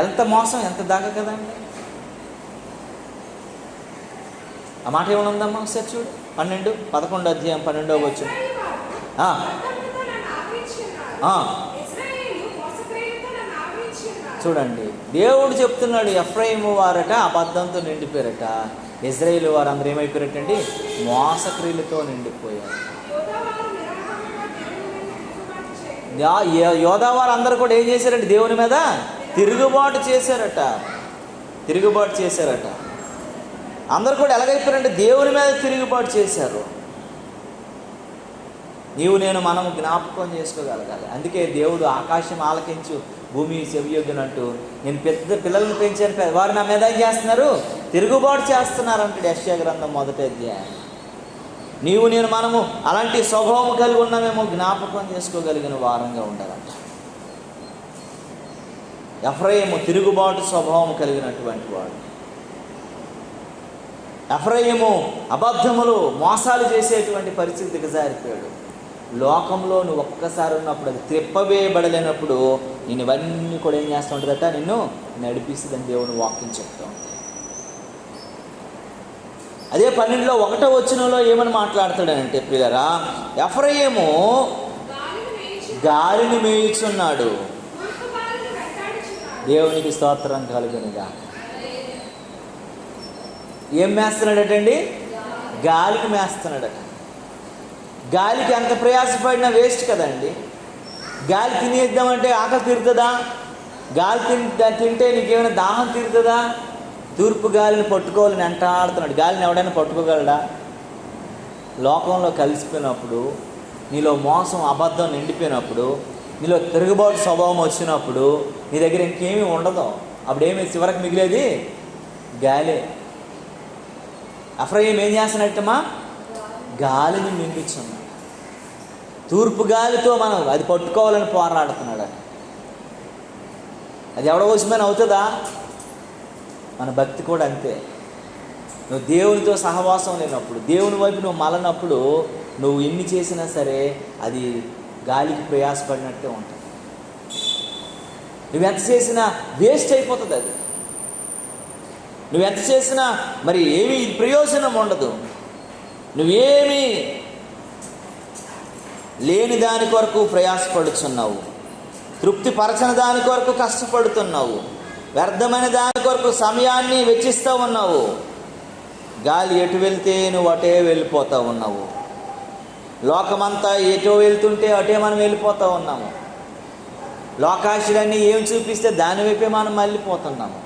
Speaker 1: ఎంత మోసం, ఎంత దాకా కదండి. ఆ మాట ఏమనుందమ్మా ఒకసారి చూడు, 11 అధ్యాయం 12వ వచనం. చూడండి, దేవుడు చెప్తున్నాడు, ఎఫ్రాయిము వారట అబద్ధంతో నిండిపోయారట, ఇజ్రాయేలు వారు అందరూ ఏమైపోయారటండి? మోసక్రియలతో నిండిపోయారు. యోధావారు అందరూ కూడా ఏం చేశారంటే దేవుని మీద తిరుగుబాటు చేశారట. అందరూ కూడా ఎలాగైపోయారంటే దేవుని మీద తిరుగుబాటు చేశారు. నీవు నేను మనము జ్ఞాపకం చేసుకోగలగాలి. అందుకే దేవుడు ఆకాశం ఆలకించు, భూమి చెవియొగ్గినట్టు, నేను పెద్ద పిల్లల్ని పెంచాను, వారు నా మీద ఏం చేస్తున్నారు? తిరుగుబాటు చేస్తున్నారు అంటాడు యెషయా గ్రంథం 1వ అధ్యాయం. నీవు నేను మనము అలాంటి స్వభావం కలిగి ఉన్నామేమో జ్ఞాపకం చేసుకోగలిగిన వారంగా ఉండాలంట. ఎఫ్రాయిము తిరుగుబాటు స్వభావం కలిగినటువంటి వాడు. ఎఫ్రాయిము అబద్ధములు, మోసాలు చేసేటువంటి పరిస్థితి దిగజారిపోయాడు. లోకంలో నువ్వు ఒక్కసారి ఉన్నప్పుడు, అది త్రిప్పవేయబడలేనప్పుడు నేను ఇవన్నీ కూడా ఏం చేస్తూ ఉంటుందట? నిన్ను నడిపిస్తుందని దేవుని వాక్యం చెప్తూ ఉంటుంది. అదే 12లో 1వ వచనంలో ఏమని మాట్లాడతాడనంటే, ప్రియులారా, ఎఫ్రాయిము గాలిని మేయుచున్నాడు. దేవునికి స్తోత్రం కలుగునుగా. ఏం మేస్తున్నాడటండి? గాలిని మేస్తున్నాడట. గాలికి ఎంత ప్రయాసపడినా వేస్ట్ కదండి. గాలి తినేద్దామంటే ఆకలి తీరుతుందా? గాలి తింటే నీకేమైనా దాహం తీరుతుందా? తూర్పు గాలిని పట్టుకోవాలని అంటాడుతున్నాడు. గాలిని ఎవడైనా పట్టుకోగలడా? లోకంలో కలిసిపోయినప్పుడు, నీలో మోసం, అబద్ధం నిండిపోయినప్పుడు, నీలో తిరుగుబాటు స్వభావం వచ్చినప్పుడు నీ దగ్గర ఇంకేమీ ఉండదు. అప్పుడేమి చివరికి మిగిలేది గాలే. ఎఫ్రాయిం ఏం చేస్తున్నట్టమ్మా? గాలిని నిండించున్నాడు. తూర్పు గాలితో మనం అది పట్టుకోవాలని పోరాడుతున్నాడు. అది ఎవడ కోసమైనా అవుతుందా? మన భక్తి కూడా అంతే. నువ్వు దేవునితో సహవాసం లేనప్పుడు, దేవుని వైపు నువ్వు మలనప్పుడు, నువ్వు ఎన్ని చేసినా సరే అది గాలికి ప్రయాసపడినట్టే ఉంటుంది. నువ్వెంత చేసినా వేస్ట్ అయిపోతుంది. అది నువ్వెంత చేసినా మరి ఏమీ ప్రయోజనం ఉండదు. నువ్వేమీ లేని దాని కొరకు ప్రయాసపడుతున్నావు, తృప్తిపరచని దాని కొరకు కష్టపడుతున్నావు, వ్యర్థమైన దాని కొరకు సమయాన్ని వెచ్చిస్తూ ఉన్నావు. గాలి ఎటు వెళ్తే నువ్వు అటే వెళ్ళిపోతూ ఉన్నావు. లోకమంతా ఎటో వెళ్తుంటే అటే మనం వెళ్ళిపోతూ ఉన్నాము. లోకాశులన్నీ ఏం చూపిస్తే దాని వైపే మనం మళ్ళీపోతున్నాము.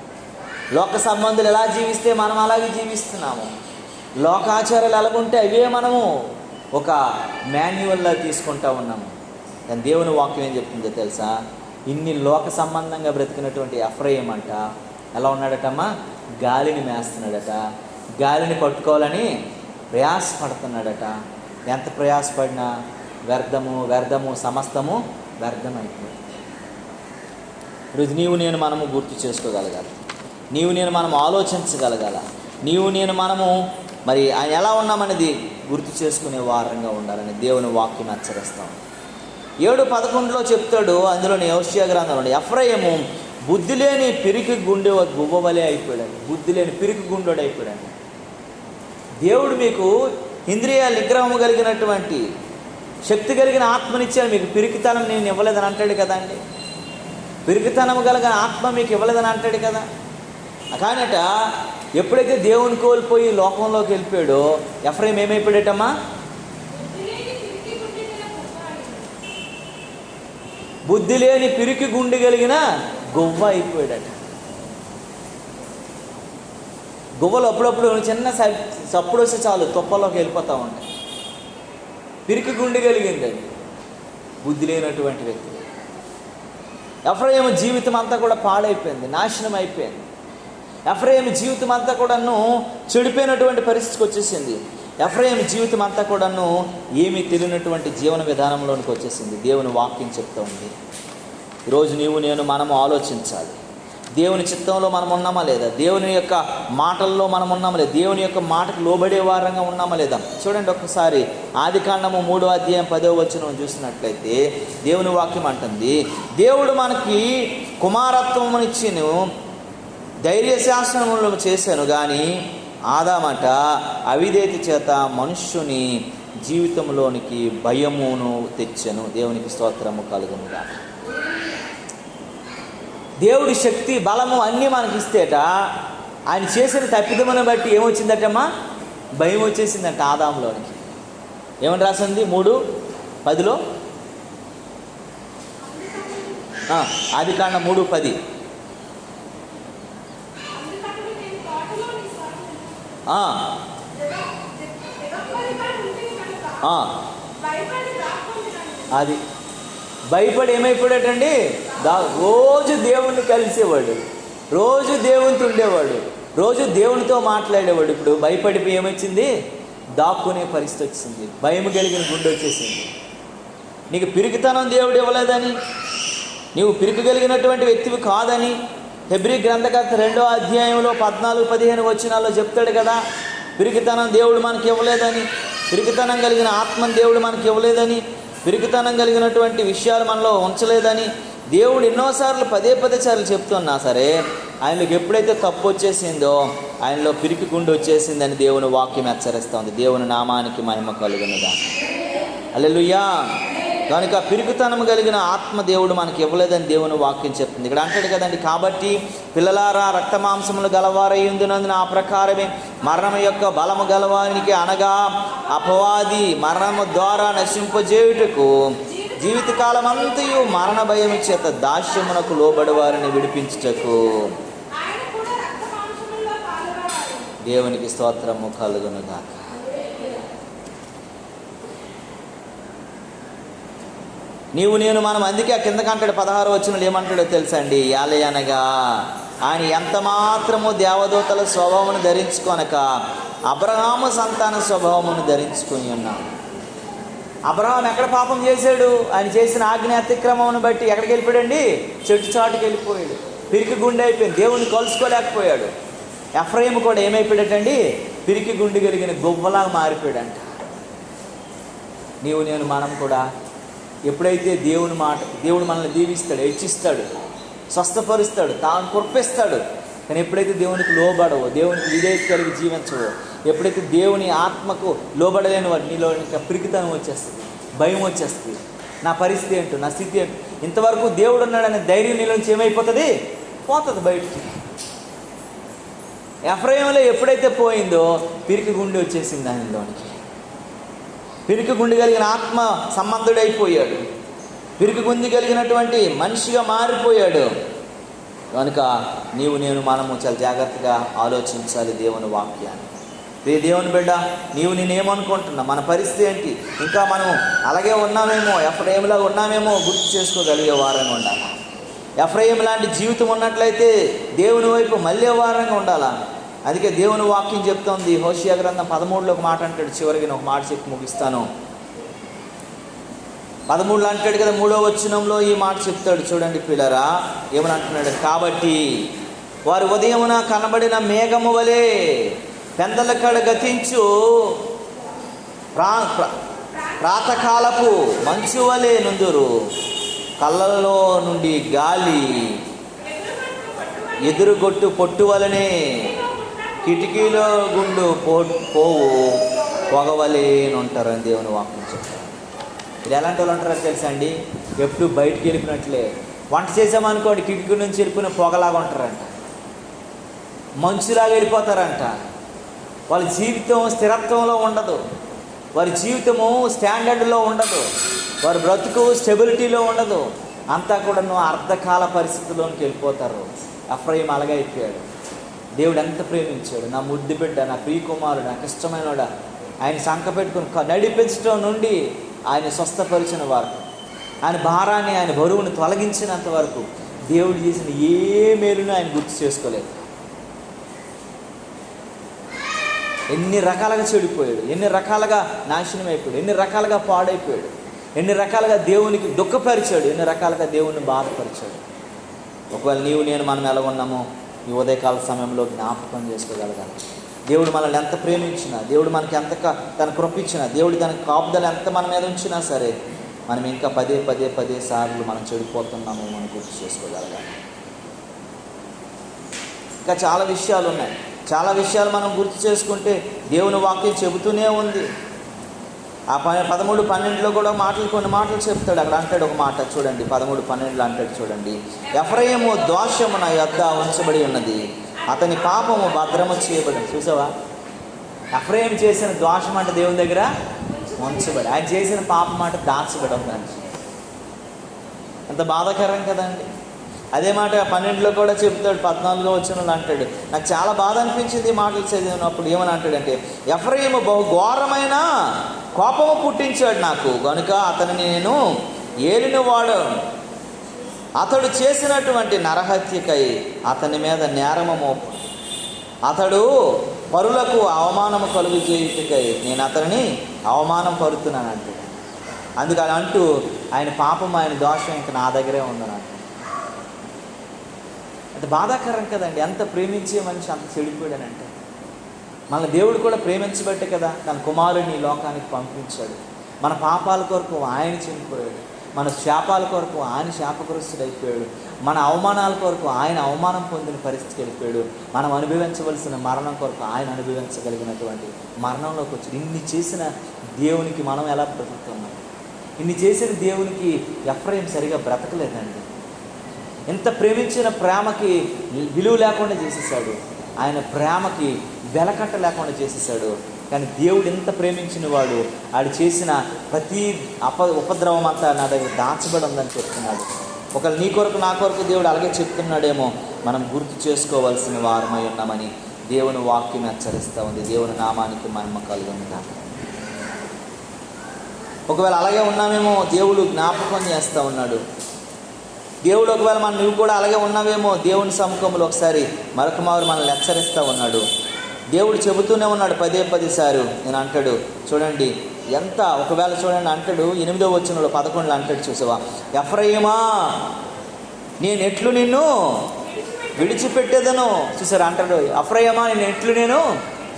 Speaker 1: లోక సంబంధులు ఎలా జీవిస్తే మనం అలాగే జీవిస్తున్నాము. లోకాచారాలు ఎలాగుంటే అవే మనము ఒక మాన్యువల్లా తీసుకుంటూ ఉన్నాము. కానీ దేవుని వాక్యం ఏం చెప్తుందో తెలుసా? ఇన్ని లోక సంబంధంగా బ్రతికినటువంటి ఎఫ్రాయిం అంట ఎలా ఉన్నాడటమ్మా? గాలిని మేస్తున్నాడట. గాలిని పట్టుకోవాలని ప్రయాసపడుతున్నాడట. ఎంత ప్రయాసపడినా వ్యర్థము సమస్తము వ్యర్థమైపోయింది. ఈరోజు నీవు నేను మనము గుర్తు చేసుకోగలగాలి. నీవు నేను మనం ఆలోచించగలగాల. నీవు నేను మనము మరి ఆయన ఎలా ఉన్నామనేది గుర్తు చేసుకునే వారంగా ఉండాలని దేవుని వాక్యం హెచ్చరిస్తాం. 7:11లో చెప్తాడు, అందులోని యెషయా గ్రంథంలో, ఎఫ్రాయిము బుద్ధి లేని పిరికి గుండె గువ్వవలే అయిపోయాడు. బుద్ధి లేని పిరికి గుండెడు అయిపోయాడు. దేవుడు మీకు ఇంద్రియ నిగ్రహము కలిగినటువంటి శక్తి కలిగిన ఆత్మనిచ్చాడు. మీకు పిరికితనం నేను ఇవ్వలేదని అంటాడు కదండి. పిరికితనం కలిగిన ఆత్మ మీకు ఇవ్వలేదని అంటాడు కదా. కానట ఎప్పుడైతే దేవుని కోల్పోయి లోకంలోకి వెళ్ళిపోయాడో ఎఫ్రాయిం ఏమైపోయాడటమ్మా? బుద్ధి లేని పిరికి గుండె కలిగిన గువ్వ అయిపోయాడట. గువ్వలు అప్పుడప్పుడు చిన్న చప్పుడు వస్తే చాలు తుప్పల్లోకి వెళ్ళిపోతూ ఉంటాయి. పిరికి గుండె కలిగింది అది బుద్ధి లేనటువంటి వ్యక్తి. ఎఫ్రాయిము జీవితం అంతా కూడా పాడైపోయింది, నాశనం అయిపోయింది. ఎఫ్రాయిము జీవితం అంతా కూడాను చెడిపోయినటువంటి పరిస్థితికి వచ్చేసింది. ఎఫ్రాయిము జీవితం అంతా కూడాను ఏమీ తెలియనటువంటి జీవన విధానంలోనికి వచ్చేసింది. దేవుని వాక్యం చెప్తూ ఉంది. ఈరోజు నీవు నేను మనము ఆలోచించాలి. దేవుని చిత్తంలో మనం ఉన్నామా లేదా? దేవుని యొక్క మాటల్లో మనం ఉన్నామా లేదా? దేవుని యొక్క మాటకు లోబడే వారంగా ఉన్నామా లేదా? చూడండి ఒక్కసారి ఆదికాండము 3వ అధ్యాయం 10వ వచనం చూసినట్లయితే దేవుని వాక్యం అంటుంది, దేవుడు మనకి కుమారత్వమునిచ్చిను ధైర్యశాసనములు చేశాను, కానీ ఆదామట అవిధేయత చేత మనుష్యుని జీవితంలోనికి భయమును తెచ్చెను. దేవునికి స్తోత్రము కలుగునుగా. దేవుడి శక్తి బలము అన్నీ మనకి ఇస్తేట ఆయన చేసిన తప్పిదమును బట్టి ఏమొచ్చిందటమ్మా? భయం వచ్చేసిందంట ఆదాములోనికి. ఏమని రాసింది 3:10లో? ఆదికాండం 3:10. అది భయపడి ఏమైపోయాడండి? రోజు దేవుణ్ణి కలిసేవాడు, రోజు దేవునితో ఉండేవాడు, రోజు దేవునితో మాట్లాడేవాడు. ఇప్పుడు భయపడిపోయి ఏమొచ్చింది? దాక్కునే పరిస్థితి వచ్చింది. భయం కలిగిన గుండె వచ్చేసింది. నీకు పిరికితనం దేవుడు ఇవ్వలేదని, నీవు పిరికి కలిగినటువంటి వ్యక్తివి కాదని హెబ్రీ గ్రంథకర్త 2వ అధ్యాయంలో 14-15 వచనాల్లో చెప్తాడు కదా. పిరికితనం దేవుడు మనకి ఇవ్వలేదని, పిరికితనం కలిగిన ఆత్మను దేవుడు మనకి ఇవ్వలేదని, పిరికితనం కలిగినటువంటి విషయాలు మనలో ఉంచలేదని దేవుడు ఎన్నోసార్లు పదే సార్లు చెప్తున్నా సరే ఆయనలోకి ఎప్పుడైతే తప్పు వచ్చేసిందో ఆయనలో పిరికి గుండె వచ్చేసిందని దేవుని వాక్యం హెచ్చరిస్తుంది. దేవుని నామానికి మహిమ కలుగునుగా. హల్లెలూయా. కనుక పిరికితనం కలిగిన ఆత్మ దేవుడు మనకి ఇవ్వలేదని దేవుని వాక్యం చెప్తుంది. ఇక్కడ అంటాడు కదండి, కాబట్టి పిల్లలారా రక్త మాంసములు గలవారయ్యుందునందున ఆ ప్రకారమే మరణం యొక్క బలము గలవానికి, అనగా అపవాది మరణము ద్వారా నశింపజేయుటకు జీవితకాలం అంతయు మరణ భయము చేత దాస్యమునకు లోబడి వారిని విడిపించుటకు. దేవునికి స్తోత్రము కలుగునుగాక. నీవు నేను మనం అందుకే ఆ కిందకంటాడు 16వ వచనంలో ఏమంటాడో తెలుసా అండి? యాలయనగా ఆయన ఎంత మాత్రము దేవదూతల స్వభావమును ధరించుకొనక అబ్రహాము సంతాన స్వభావమును ధరించుకొని ఉన్నాడు. అబ్రహాం ఎక్కడ పాపం చేశాడు? ఆయన చేసిన ఆజ్ఞ అతిక్రమమును బట్టి ఎక్కడికి వెళ్ళిపోయాడండి? చెట్టు చాటుకి వెళ్ళిపోయాడు. పిరికి గుండె అయిపోయింది, దేవుని కలుసుకోలేకపోయాడు. ఎఫ్రాయిము కూడా ఏమైపోయాడటండి? పిరికి గుండె కలిగిన గువ్వలాగా మారిపోయాడంట. నీవు నేను మనం కూడా ఎప్పుడైతే దేవుని మాట, దేవుడు మనల్ని దీవిస్తాడు, హెచ్చిస్తాడు, స్వస్థపరుస్తాడు, తాను కొర్పిస్తాడు. కానీ ఎప్పుడైతే దేవునికి లోబడవో, దేవునికి విధేయత కలిగి జీవించవో, ఎప్పుడైతే దేవుని ఆత్మకు లోబడలేని వాడు నీలో ఇంకా పిరికితనం వచ్చేస్తుంది, భయం వచ్చేస్తుంది. నా పరిస్థితి ఏంటో, నా స్థితి ఏంటో, ఇంతవరకు దేవుడు ఉన్నాడనే ధైర్యం నీలోంచి ఏమైపోతుంది? పోతుంది బయటికి. ఎఫ్రాయిములో ఎప్పుడైతే పోయిందో పిరికి గుండె వచ్చేసింది ఆయనలోనికి. పిరికి గుండె కలిగిన ఆత్మ సంబంధుడైపోయాడు, పిరికి గుండె కలిగినటువంటి మనిషిగా మారిపోయాడు. కనుక నీవు నేను మనము చాలా జాగ్రత్తగా ఆలోచించాలి దేవుని వాక్యాన్ని. దేవుని బిడ్డ, నీవు నేనేమనుకుంటున్నా, మన పరిస్థితి ఏంటి? ఇంకా మనం అలాగే ఉన్నామేమో, ఎఫ్రాయిములా ఉన్నామేమో గుర్తు చేసుకోగలిగే వారంగా ఉండాలి. ఎఫ్రాయిము లాంటి జీవితం ఉన్నట్లయితే దేవుని వైపు మళ్ళీ వారంగా ఉండాలా. అందుకే దేవుని వాక్యం చెప్తోంది. హోషేయ గ్రంథం 13లో ఒక మాట అంటాడు. చివరికి ఒక మాట చెప్పి ముగిస్తాను. 13లో అంటాడు కదా, 3వ వచనంలో ఈ మాట చెప్తాడు. చూడండి పిల్లరా, ఏమని అంటున్నాడు? కాబట్టి వారు ఉదయమున కనబడిన మేఘము వలె పెందల కడ గతించు ప్రాతకాలపు మంచు వలె నుందురు. కళ్ళల్లో నుండి గాలి ఎదురుగొట్టు పొట్టు వలనే కిటికీలో గుండు పోవు పొగవలేని ఉంటారని దేవుని వాక్యం చెప్తారు. ఇది ఎలాంటి వాళ్ళు ఉంటారని తెలుసా అండి? ఎప్పుడు బయటికి వెళ్ళిపోయినట్లే. వంట చేసామనుకోండి, కిటికీ నుంచి వెళ్ళిపోయిన పొగలాగా ఉంటారంట, మంచులాగా వెళ్ళిపోతారంట. వాళ్ళ జీవితం స్థిరత్వంలో ఉండదు, వారి జీవితము స్టాండర్డ్లో ఉండదు, వారి బ్రతుకు స్టెబిలిటీలో ఉండదు. అంతా కూడా అర్ధకాల పరిస్థితుల్లోకి వెళ్ళిపోతారు. ఎఫ్రాయిము అలాగే అయిపోయాడు. దేవుడు ఎంత ప్రేమించాడు! నా ముద్దు బిడ్డ, నా ప్రియకుమారుడు, నాకు ఇష్టమైనవాడు, ఆయన సంక పెట్టుకుని నడిపించడం నుండి ఆయన స్వస్థపరిచిన వరకు, ఆయన భారాన్ని, ఆయన బరువును తొలగించినంత వరకు దేవుడు చేసిన ఏ మేలును ఆయన గుర్తు చేసుకోలేదు. ఎన్ని రకాలుగా చెడిపోయాడు, ఎన్ని రకాలుగా నాశనం అయిపోయాడు, ఎన్ని రకాలుగా పాడైపోయాడు, ఎన్ని రకాలుగా దేవునికి దుఃఖపరిచాడు, ఎన్ని రకాలుగా దేవుణ్ణి బాధపరిచాడు. ఒకవేళ నీవు నేను మనం ఎలా ఉన్నామో ఈ ఉదయకాల సమయంలో జ్ఞాపకం చేసుకోగలగాలి. దేవుడు మనల్ని ఎంత ప్రేమించినా, దేవుడు మనకి ఎంత తన కృపించినా, దేవుడు తన కాపుదల ఎంత మన మీద ఉంచినా సరే మనం ఇంకా పదే సార్లు మనం చెడిపోతున్నాము మనం గుర్తు చేసుకోగలగాలి. ఇంకా చాలా విషయాలు ఉన్నాయి. చాలా విషయాలు మనం గుర్తు చేసుకుంటే దేవుని వాక్యం చెబుతూనే ఉంది. ఆ 13:12 కూడా కొన్ని మాటలు చెప్తాడు. అక్కడ అంటాడు ఒక మాట చూడండి, 13:12 అంటాడు చూడండి, ఎఫ్రాయిము దోషము నా యొద్ద ఉంచబడి ఉన్నది, అతని పాపము భద్రము చేయబడి. చూసావా, ఎఫ్రాయిము చేసిన దోషం అంటే దేవుని దగ్గర ఉంచబడి, ఆయన చేసిన పాపం అంటే దాచబడి ఉందండి. ఎంత బాధాకరం కదండి. అదే మాట 12 కూడా చెప్తాడు, 14 వచనంలో అంటాడు. నాకు చాలా బాధ అనిపించింది ఈ మాటలు చదివినప్పుడు. ఏమని అంటాడంటే, ఎఫ్రాయిము బహు ఘోరమైన కోపము పుట్టించాడు నాకు, కనుక అతనిని నేను ఏలినవాడు. అతడు చేసినటువంటి నరహత్యకై అతని మీద నేరము మోపు, అతడు పరులకు అవమానము కలుగు చేయుటకై నేను అతనిని అవమానం పరుతున్నాను అంటాడు. అందుకని అంటూ ఆయన పాపం, ఆయన దోషం ఇంకా నా దగ్గరే ఉందనంట. అది బాధాకరం కదండి. ఎంత ప్రేమించే మనిషి అంత చెడిపోయాడనంటే, మన దేవుడు కూడా ప్రేమించబట్టే కదా తన కుమారుని ఈ లోకానికి పంపించాడు. మన పాపాల కొరకు ఆయన చనిపోయాడు, మన శాపాల కొరకు ఆయన శాపగ్రస్తుడైపోయాడు, మన అవమానాల కొరకు ఆయన అవమానం పొందిన పరిస్థితికి వెళ్ళిపోయాడు, మనం అనుభవించవలసిన మరణం కొరకు ఆయన అనుభవించగలిగినటువంటి మరణంలోకి వచ్చి ఇన్ని చేసిన దేవునికి మనం ఎలా బ్రతుకుతున్నాం? ఇన్ని చేసిన దేవునికి ఎఫ్రాయిము సరిగా బ్రతకలేదండి. ఎంత ప్రేమించిన ప్రేమకి విలువ లేకుండా చేసేసాడు, ఆయన ప్రేమకి వెలకట్ట లేకుండా చేసేసాడు. కానీ దేవుడు ఎంత ప్రేమించిన వాడు, ఆడు చేసిన ప్రతి ఉపద్రవం అంతా నా దగ్గర దాచబడి ఉందని చెప్తున్నాడు. ఒకవేళ నీ కొరకు నా కొరకు దేవుడు అలాగే చెప్తున్నాడేమో, మనం గుర్తు చేసుకోవాల్సిన వారమై ఉన్నామని దేవుని వాక్యం హెచ్చరిస్తూ ఉంది. దేవుని నామానికి మహిమ కలుగును గాక. ఒకవేళ అలాగే ఉన్నామేమో దేవుడు జ్ఞాపకం చేస్తూ ఉన్నాడు. దేవుడు ఒకవేళ నువ్వు కూడా అలాగే ఉన్నావేమో దేవుని సముఖంలో ఒకసారి మరొక మారు మనల్ని హెచ్చరిస్తూ ఉన్నాడు. దేవుడు చెబుతూనే ఉన్నాడు 10 సార్లు. నేను అంటాడు చూడండి ఎంత, ఒకవేళ చూడండి అంటాడు 8వ వచనంలో 11 అంటాడు, చూసావా, ఎఫ్రాయిమా నేను ఎట్లు నిన్ను విడిచిపెట్టేదను. చూసారా అంటాడు, ఎఫ్రాయిమా నేను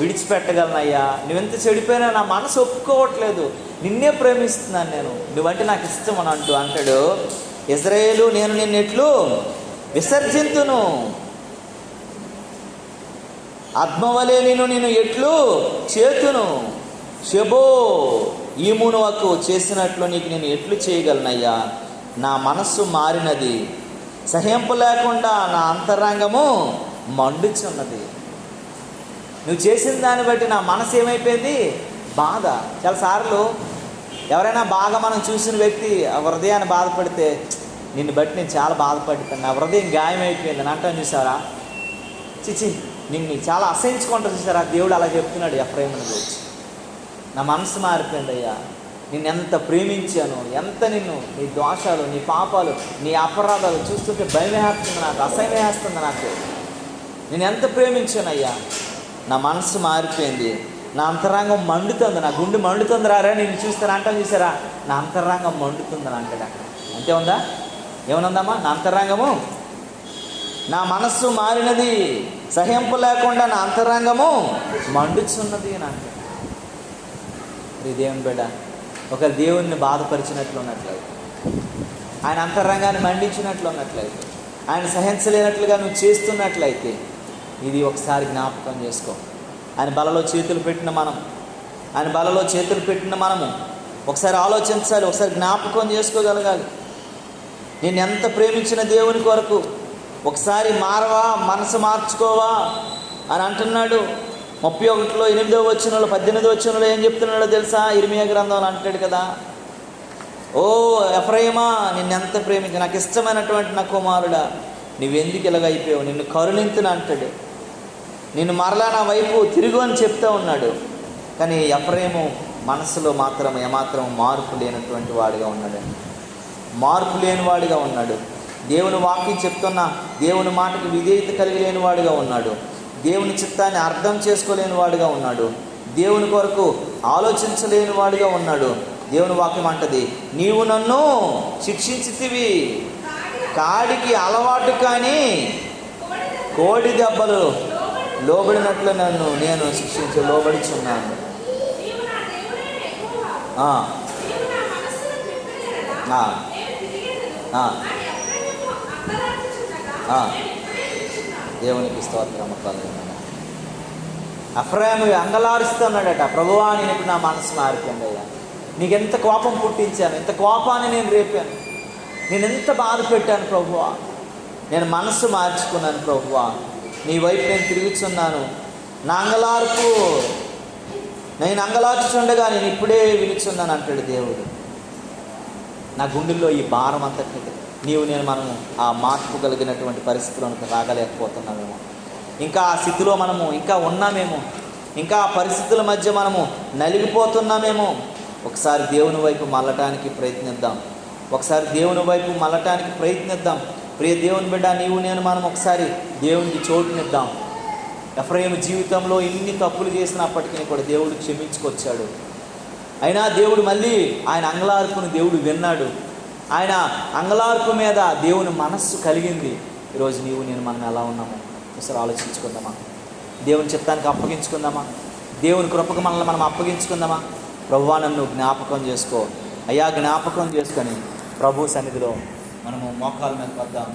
Speaker 1: విడిచిపెట్టగలనయ్యా, నువ్వెంత చెడిపోయినా నా మనసు ఒప్పుకోవట్లేదు, నిన్నే ప్రేమిస్తున్నాను నేను, నువ్వంటే నాకు ఇష్టం అని అంటాడు. ఇజ్రాయేలు నేను నిన్నెట్లు విసర్జింతును, ఆత్మవలే నేను ఎట్లు చేతును, షెబో ఈమునువకు చేసినట్లు నీకు నేను ఎట్లు చేయగలనయ్యా, నా మనస్సు మారినది, సహింపు లేకుండా నా అంతరంగము మండుచున్నది. నువ్వు చేసిన దాన్ని బట్టి నా మనసు ఏమైపోయింది, బాధ. చాలాసార్లు ఎవరైనా బాగా మనం చూసిన వ్యక్తి ఆ హృదయాన్ని బాధపడితే, నిన్ను బట్టి నేను చాలా బాధపడుతాను, నా హృదయం గాయమైపోయింది అని అంటాను చూసారా. చిచి నిన్ను చాలా అసహించుకుంటా చూసారా. దేవుడు అలా చెప్తున్నాడు ఎఫ్రాయిమును గురించి, నా మనసు మారిపోయింది అయ్యా, నిన్ను ఎంత ప్రేమించాను, ఎంత నిన్ను, నీ దోషాలు, నీ పాపాలు, నీ అపరాధాలు చూస్తుంటే భయం వేస్తుంది నాకు, అసహ్యం వేస్తుంది నాకు, నేను ఎంత ప్రేమించాను అయ్యా, నా మనసు మారిపోయింది, నా అంతరంగం మండుతుంది, నా గుండె మండుతుంది రారా నేను చూస్తాను అంటాను చూసారా. నా అంతరంగం మండుతుందని అంటాడు అక్కడ. అంతే ఉందా, ఏమనుందమ్మా, నా అంతరంగము, నా మనస్సు మారినది, సహింపు లేకుండా నా అంతరంగము మండుచున్నది అని అంటాడు. ఇది దేవుని బిడ్డ, ఒక దేవుణ్ణి బాధపరిచినట్లు ఉన్నట్లయితే, ఆయన అంతరంగాన్ని మండించినట్లు ఉన్నట్లయితే, ఆయన సహించలేనట్లుగా నువ్వు చేస్తున్నట్లయితే, ఇది ఒకసారి జ్ఞాపకం చేసుకో. ఆయన బలలో చేతులు పెట్టిన మనము ఒకసారి ఆలోచించాలి, ఒకసారి జ్ఞాపకం చేసుకోగలగాలి. నేను ఎంత ప్రేమించిన దేవుని కొరకు ఒకసారి మారవా, మనసు మార్చుకోవా అని అంటున్నాడు. 31లో 8వ వచనంలో 18వ వచనంలో ఏం చెప్తున్నాడో తెలుసా, ఇర్మియా గ్రంథంలో అంటాడు కదా, ఓ ఎఫ్రాయిమా నిన్నెంత ప్రేమించి, నాకు ఇష్టమైనటువంటి నా కుమారుడా నువ్వెందుకు ఇలాగ అయిపోయావు, నిన్ను కరుణింతును అంటాడు, నిన్ను మరలా నా వైపు తిరుగు అని చెప్తూ ఉన్నాడు. కానీ ఎఫ్రాయిము మనసులో మాత్రం ఏమాత్రం మార్పు లేనటువంటి వాడిగా ఉన్నాడండి, మార్పు లేని వాడిగా ఉన్నాడు. దేవుని వాక్యం చెప్తున్నా దేవుని మాటకి విధేయత కలిగి లేని వాడిగా ఉన్నాడు. దేవుని చిత్తాన్ని అర్థం చేసుకోలేని వాడుగా ఉన్నాడు. దేవుని కొరకు ఆలోచించలేని వాడుగా ఉన్నాడు. దేవుని వాక్యం అంటది, నీవు నన్ను శిక్షించితివి, కాడికి అలవాటు కానీ కోడి దెబ్బలు లోబడినట్లు నేను లోబడిచున్నాను. దేవునికి స్తోత్రం. ఎఫ్రాయిము అంగలారుస్తున్నాడట, ప్రభువా నేను ఇప్పుడు నా మనసు మారిపోయింది అయ్యా, నీకెంత కోపం పుట్టించాను, ఎంత కోపాన్ని నేను రేపాను, నేను ఎంత బాధ పెట్టాను ప్రభువా, నేను మనసు మార్చుకున్నాను ప్రభువా, నీ వైపు నేను తిరుగుతున్నాను, నా అంగలార్పు నేను అంగలార్చుచుండగా నేను ఇప్పుడే విలుచున్నాను అంటాడు దేవుడు. నా గుండెల్లో ఈ భారం అంతటి నేను ఆ మార్పు కలిగినటువంటి పరిస్థితులకు రాగలేకపోతున్నామేమో, ఇంకా ఆ స్థితిలో మనము ఇంకా ఉన్నామేమో, ఇంకా ఆ పరిస్థితుల మధ్య మనము నలిగిపోతున్నామేమో. ఒకసారి దేవుని వైపు మళ్ళటానికి ప్రయత్నిద్దాం. ప్రియ దేవుని బిడ్డ, నీవు నేను మనం ఒకసారి దేవునికి చోటునిద్దాం. ఎఫ్రాయిము జీవితంలో ఎన్ని తప్పులు చేసినప్పటికీ కూడా దేవుడు క్షమించుకొచ్చాడు. అయినా దేవుడు మళ్ళీ ఆయన అంగలార్పును దేవుడు విన్నాడు. ఆయన అంగలార్పు మీద దేవుని మనస్సు కలిగింది. ఈరోజు నీవు నేను మనం ఎలా ఉన్నామో ఒకసారి ఆలోచించుకుందామా? దేవుని చిత్తానికి అప్పగించుకుందామా? దేవుని కృపకు మనల్ని మనం అప్పగించుకుందామా? ప్రభువా నన్ను జ్ఞాపకం చేసుకో అయ్యా, జ్ఞాపకం చేసుకొని ప్రభు సన్నిధిలో మనము మోకాళ్ళ మీద పద్దాం.